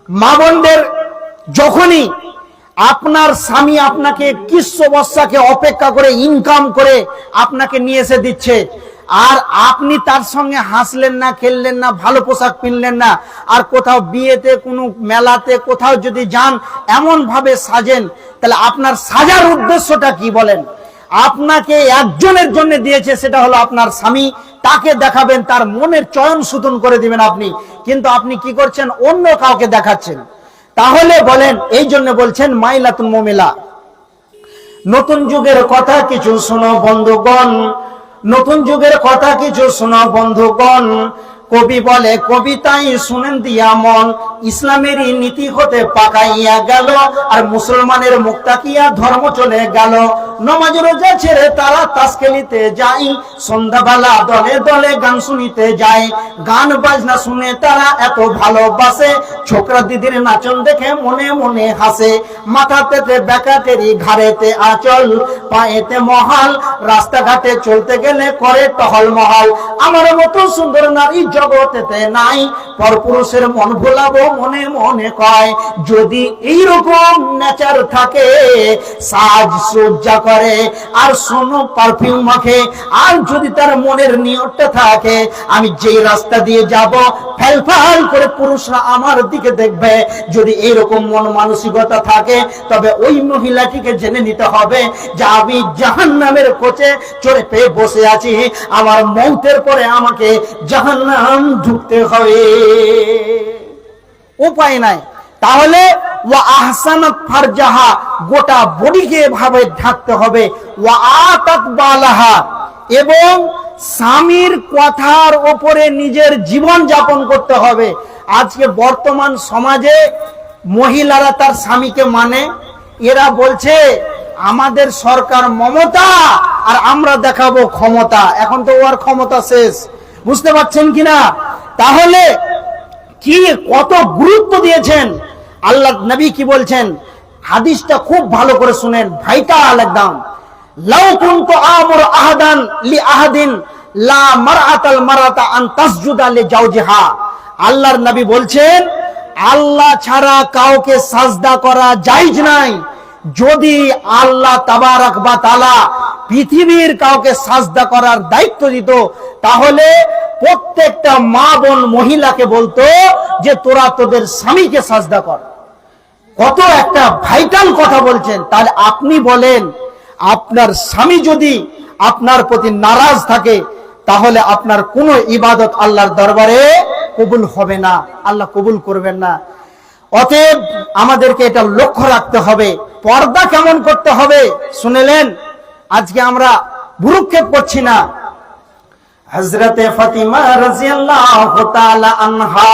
[SPEAKER 1] মা বোনদের যখনই আপনার স্বামী আপনাকে কিস্য বর্ষাকে অপেক্ষা করে ইনকাম করে আপনাকে নিয়ে এসে দিচ্ছে, আর আপনি তার সঙ্গে হাসলেন না, খেললেন না, ভালো পোশাক কিনলেন না, আর কোথাও বিয়েতে কোনো মেলাতে কোথাও যদি যান এমন ভাবে সাজেন, তাহলে আপনার সাজার উদ্দেশ্যটা কি বলেন? আপনাকে একজনের জন্য দিয়েছে, সেটা হলো আপনার স্বামী, তাকে দেখাবেন, তার মনের চয়ন সুতন করে দিবেন আপনি, কিন্তু আপনি কি করছেন? অন্য কাউকে দেখাচ্ছেন। তাহলে বলেন, এই জন্য বলছেন মাইলাতুন মুমিলা। নতুন যুগের কথা কিছু শোনো বন্ধুগণ, নতুন যুগের কথা কিছু শোনো বন্ধুগণ। কবি বলে কবিতাই শুনেন দিয়া মন, ইসলামেরই নীতি হতে পাকাইয়া গেল, আর মুসলমানের মুখ তাকিয়া ধর্ম চলে গেল। নমাজ রোজা ছেড়ে তারা তাস খেলিতে যায়, সন্ধ্যাবেলা দলে দলে গান শুনিতে যায়। গান বাজনা শুনে তারা এত ভালোবাসে, ছোকরা দিদির নাচন দেখে মনে মনে হাসে। মাথাতে বেকাতেরি, ঘাড়েতে আঁচল, পায়েতে মহাল, রাস্তাঘাটে চলতে গেলে করে টহল মহল। আমার মতো সুন্দর নারী জগতেতে নাই, পরপুরুষের মন ভোলাবো মনে মনে কয়। যদি এইরকম নেচার থাকে, সাজ সজ্জা করে আর সোনো পারফিউম মাখে, আর যদি তার মনের নিয়তটা থাকে আমি যেই রাস্তা দিয়ে যাব ফেলফাল করে পুরুষরা আমার দিকে দেখবে, যদি এইরকম মন মানসিকতা থাকে, তবে ওই মহিলাটিকে জেনে নিতে হবে যে আমি জাহান্নামের কোচে চড়ে পেয়ে বসে আছি, আমার মৌতের পরে আমাকে জাহান্নাম ঢুকতে হবে, উপায় নাই। তাহলে ওয়া আহসানাত ফারজাহা, গোটা বডিকে এভাবে ঢাকতে হবে। ওয়া আতাত বালাহা, এবং স্বামীর কথার উপরে নিজের জীবন যাপন করতে হবে। আজকে বর্তমান সমাজে মহিলারা তার স্বামীকে মানে, এরা বলছে আমাদের সরকার মমতা আর আমরা দেখাবো ক্ষমতা। এখন তো ওর ক্ষমতা শেষ, বুঝতে পারছেন কিনা? তাহলে কি কত গুরুত্ব দিয়েছেন আল্লাহ নবী, কি বলছেন হাদিসটা খুব ভালো করে শুনেন, ভাইটাল একদম। লাউ কুনতু আমুর আহাদান লি আহাদিন লা মারআতাল মারাতা আন তাসজুদা লি জাওজিহা। আল্লাহর নবী বলছেন আল্লাহ ছাড়া কাউকে সাজদা করা জায়েজ নাই। যদি আল্লাহ তাবারাক ওয়া তাআলা পৃথিবীর কাউকে সাজদা করার দায়িত্ব দিত, তাহলে প্রত্যেকটা মা বোন মহিলাকে বলতো যে তোরা তোদের স্বামীকে সাজদা কর। কত একটা ভাইটাল কথা বলছেন। তাহলে আপনি বলেন, আপনার স্বামী যদি আপনার প্রতি নারাজ থাকে, তাহলে আপনার কোনো ইবাদত আল্লাহর দরবারে কবুল হবে না, আল্লাহ কবুল করবেন না। অতএব আমাদেরকে এটা লক্ষ্য রাখতে হবে, পর্দা কেমন করতে হবে শুনলেন। আজকে আমরা ভুরুক্ষেপ করছি না। হযরতে ফাতিমা রাদিয়াল্লাহু তাআলা আনহা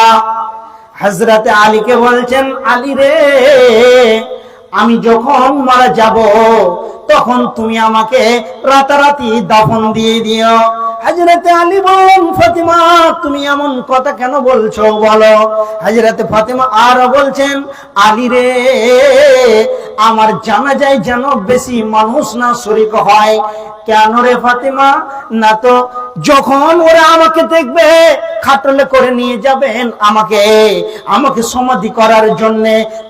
[SPEAKER 1] হযরতে আলীকে বলছেন, আলী রে, আমি যখন মারা যাব তখন তুমি আমাকে রাতারাতি দাফন দিয়ে দিও। হযরতে আলী বলেন, ফাতিমা তুমি এমন কথা কেন বলছো বলো? হযরতে ফাতিমা আর বলছেন, আলী রে, আমার জানাজায় যেন বেশি মানুষ না শরীক হয়। কেন রে ফাতিমা? না তো যখন ওরা আমাকে দেখবে খাটলে করে নিয়ে যাবেন আমাকে সমাধি করার জন্য,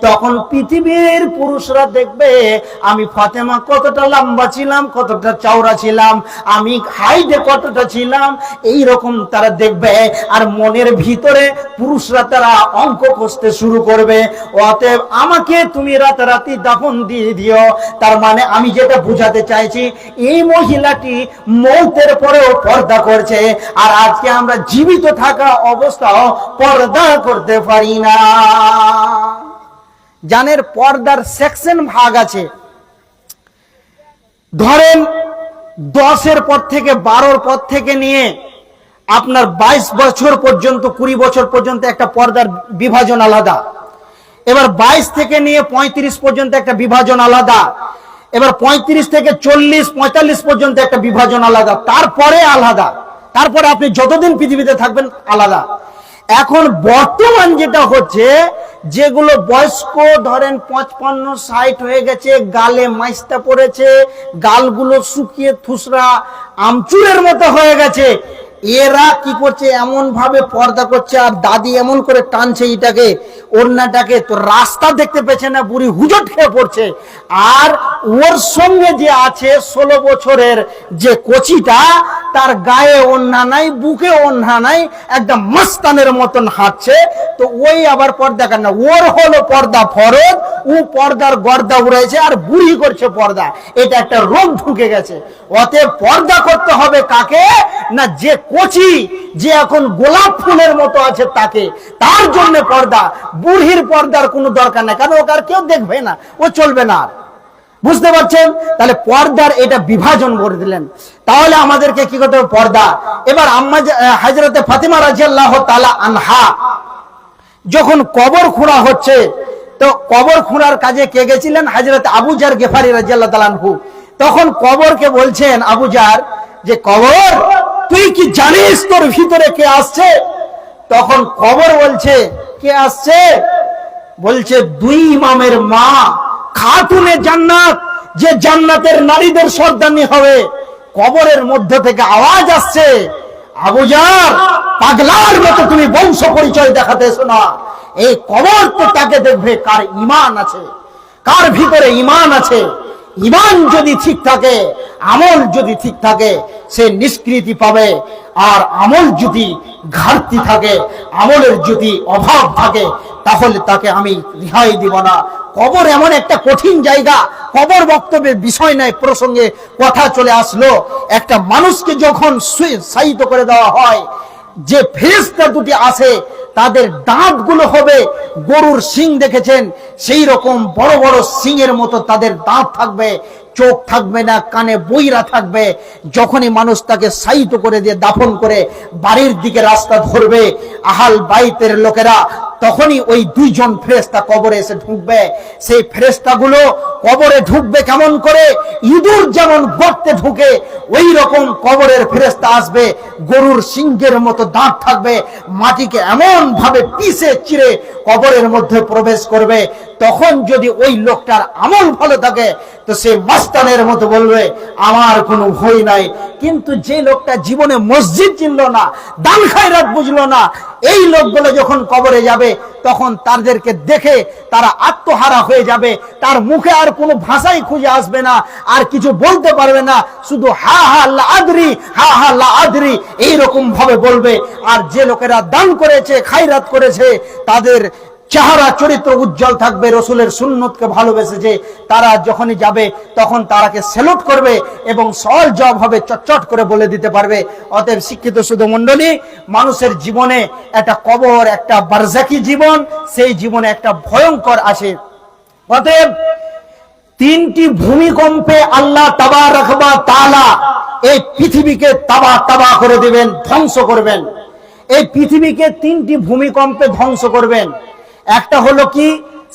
[SPEAKER 1] তখন পৃথিবীর পুরুষরা দেখবে আমি ফাতেমা কতটা লম্বা ছিলাম, কতটা চওড়া ছিলাম, আমি হাইটে কতটা ছিলাম, এই রকম তারা দেখবে। আর মনের ভিতরে পুরুষরা তারা অঙ্ক কষতে শুরু করবে। অতএব আমাকে তুমি রাতারাতি দাফন দিয়ে দিও। তার মানে আমি যেটা বুঝাতে চাইছি, এই মহিলাটি মৌতের পরেও পর্দা করছে, আর আজকে আমরা জীবিত থাকা অবস্থাও পর্দা করতে পারি না। জানেন পর্দার সেকশন ভাগ আছে। ধরেন 10-এর পর থেকে 12-র পর থেকে নিয়ে আপনার 22 বছর পর্যন্ত 20 বছর পর্যন্ত একটা পর্দার বিভাজন আলাদা, এবার 22 থেকে নিয়ে 35 পর্যন্ত একটা বিভাজন আলাদা, এবার 35 থেকে 40-45 পর্যন্ত একটা বিভাজন আলাদা, তারপরে আলাদা, তারপরে আপনি যতদিন পৃথিবীতে থাকবেন আলাদা। এখন বর্তমান যেটা হচ্ছে, যেগুলো বয়স্ক ধরেন 55-60 হয়ে গেছে, গালে মাইস্তা পড়েছে, গালগুলো শুকিয়ে থুসরা আমচুরের মতো হয়ে গেছে, এরা কি করছে, এমন ভাবে পর্দা করছে, আর দাদি এমন করে টানছে এটাকে, ওড়নাটাকে, তো রাস্তা দেখতে পেছে না, বুড়ি হুজট খেয়ে পড়ছে। আর ওর সঙ্গে যে আছে 16 বছরের যে কচিটা, তার গায়ে ওড়না নাই, বুকে ওড়না নাই, একদম মস্তানের মতন হাঁটছে, তো ওই আবার পর্দা কেন? ওর হলো পর্দা ফরজ, ও পর্দার গর্দা উড়াইছে, আর বুড়ি করছে পর্দা। এটা একটা রোগ ঢুকে গেছে। অতএব পর্দা করতে হবে কাকে? না, যে কচি, যে এখন গোলাপ ফুলের মতো আছে তাকে, তার জন্য পর্দা। বুড়ির পর্দার কোনো দরকার নাই, কারণ ওকে আর কেউ দেখবে না, ও চলবে না। বুঝতে পারছেন? তাহলে পর্দার এটা বিভাজন করে দিলেন। তাহলে আমাদেরকে কি করতে হবে? পর্দা। এবার আম্মা হযরতে ফাতিমা রাদিয়াল্লাহু তাআলা আনহা যখন কবর খোঁড়া হচ্ছে, তো কবর খোঁড়ার কাজে কে গেছিলেন? হযরতে আবু জার গিফারি রাদিয়াল্লাহু তাআলা আনহু। তখন কবরকে বলছেন আবু জার, যে কবর, তুই কি জানিস তোর ভিতরে কে আসছে? তখন কবর বলছে, কে আসছে? বলছে, 2 ইমামের মা, খাতুনে জান্নাত, যে জান্নাতের নারীদের সর্দারনি হবে। কবরের মধ্য থেকে আওয়াজ আসছে, আবু জার, পাগলার মতো তুমি বংশ পরিচয় দেখাতে এসো না। এই কবর তো তাকে দেখবে কার ঈমান আছে, কার ভিতরে ঈমান আছে। ঈমান যদি ঠিক থাকে, আমল যদি ঠিক থাকে, সে নিষ্কৃতি পাবে। আর আমল যদি ঘাটতি থাকে, আমলের যদি অভাব থাকে, তাহলে তাকে আমি রেহাই দিব না। কবর এমন একটা কঠিন জায়গা, কবর বক্তব্যের বিষয় নাই, প্রসঙ্গে কথা চলে আসলো। একটা মানুষকে যখন শায়িত করে দেওয়া হয়, যে ফেরেশতা দুটি আসে, তাদের দাঁতগুলো হবে গরুর শিং, দেখেছেন সেই রকম বড় বড় শিংয়ের মতো তাদের দাঁত থাকবে, চোখ থাকবে না, কানে বইরা থাকবে। যখনই মানুষ তাকে শায়িত করে দিয়ে দাফন করে বাড়ির দিকে রাস্তা ধরবে আহাল বাইতের লোকেরা, তখনই ওই 2 জন ফেরেশতা কবরে এসে ঢুকবে। সেই ফেরেশতাগুলো কবরে ঢুকবে কেমন করে? ইঁদুর যেমন গর্তে ঢুকে, ওই রকম কবরের ফেরেশতা আসবে, গরুর সিংহের মতো দাঁত থাকবে, মাটিকে এমন ভাবে পিষে চিরে কবরের মধ্যে প্রবেশ করবে। তখন যদি ওই লোকটার আমল ভালো থাকে, তো সে মাস্তানের মতো বলবে, আমার কোনো ভয় নাই। কিন্তু যে লোকটা জীবনে মসজিদ চিনল না, দান খায়রাত বুঝলো না, এই লোকগুলো যখন কবরে যাবে, তখন তাদেরকে দেখে তারা আত্মহারা হয়ে যাবে। তার মুখে আর কোনো ভাষাই খুঁজে আসবে না, আর কিছু বলতে পারবে না, শুধু হা হা লা আদরি, হা হা লা আদরি এইরকম ভাবে বলবে। আর যে লোকেরা দান করেছে, খায়রাত করেছে, তাদের চেহারা চরিত্র উজ্জ্বল থাকবে, রসুলের সুন্নতকে ভালোবেসেছে, তারা যখনই যাবে তখন তারাকে স্যালুট করবে এবং সহজ জবাব হবে, চটচট করে বলে দিতে পারবে। অতএব শিক্ষিত শুধু মণ্ডলী, মানুষের জীবনে একটা কবর, একটা বারজাকি জীবন, সেই জীবনে একটা ভয়ঙ্কর আসে। অতএব 3টি ভূমিকম্পে আল্লাহ তাবারক ওয়া তাআলা এই পৃথিবীকে তাবা করে দিবেন, ধ্বংস করবেন। এই পৃথিবীকে 3টি ভূমিকম্পে ধ্বংস করবেন। একটা হলো কি?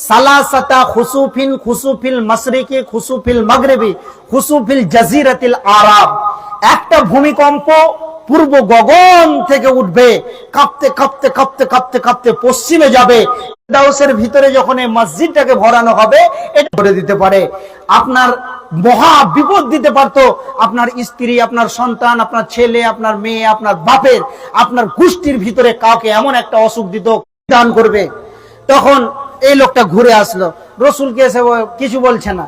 [SPEAKER 1] সালাসাতা খুসুফিন, খুসুফিল মাশরিকি, খুসুফিল মাগরিবি, খুসুফিল জাজিরাতিল আরব। একটা ভূমিকম্প পূর্ব গগন থেকে উঠবে, কাঁপতে কাঁপতে কাঁপতে কাঁপতে কাঁপতে পশ্চিমে যাবে। দাউসের ভিতরে যখন এই মসজিদটাকে ভরানো হবে, এটা করে দিতে পারে। আপনার মহা বিপদ দিতে পারতো, আপনার স্ত্রী, আপনার সন্তান, আপনার ছেলে, আপনার মেয়ে, আপনার বাপের, আপনার গোষ্ঠীর ভিতরে কাউকে এমন একটা অসুখ দিত, দান করবে। তখন এই লোকটা ঘুরে আসলো, রসুলকে এসে কিছু বলছে না।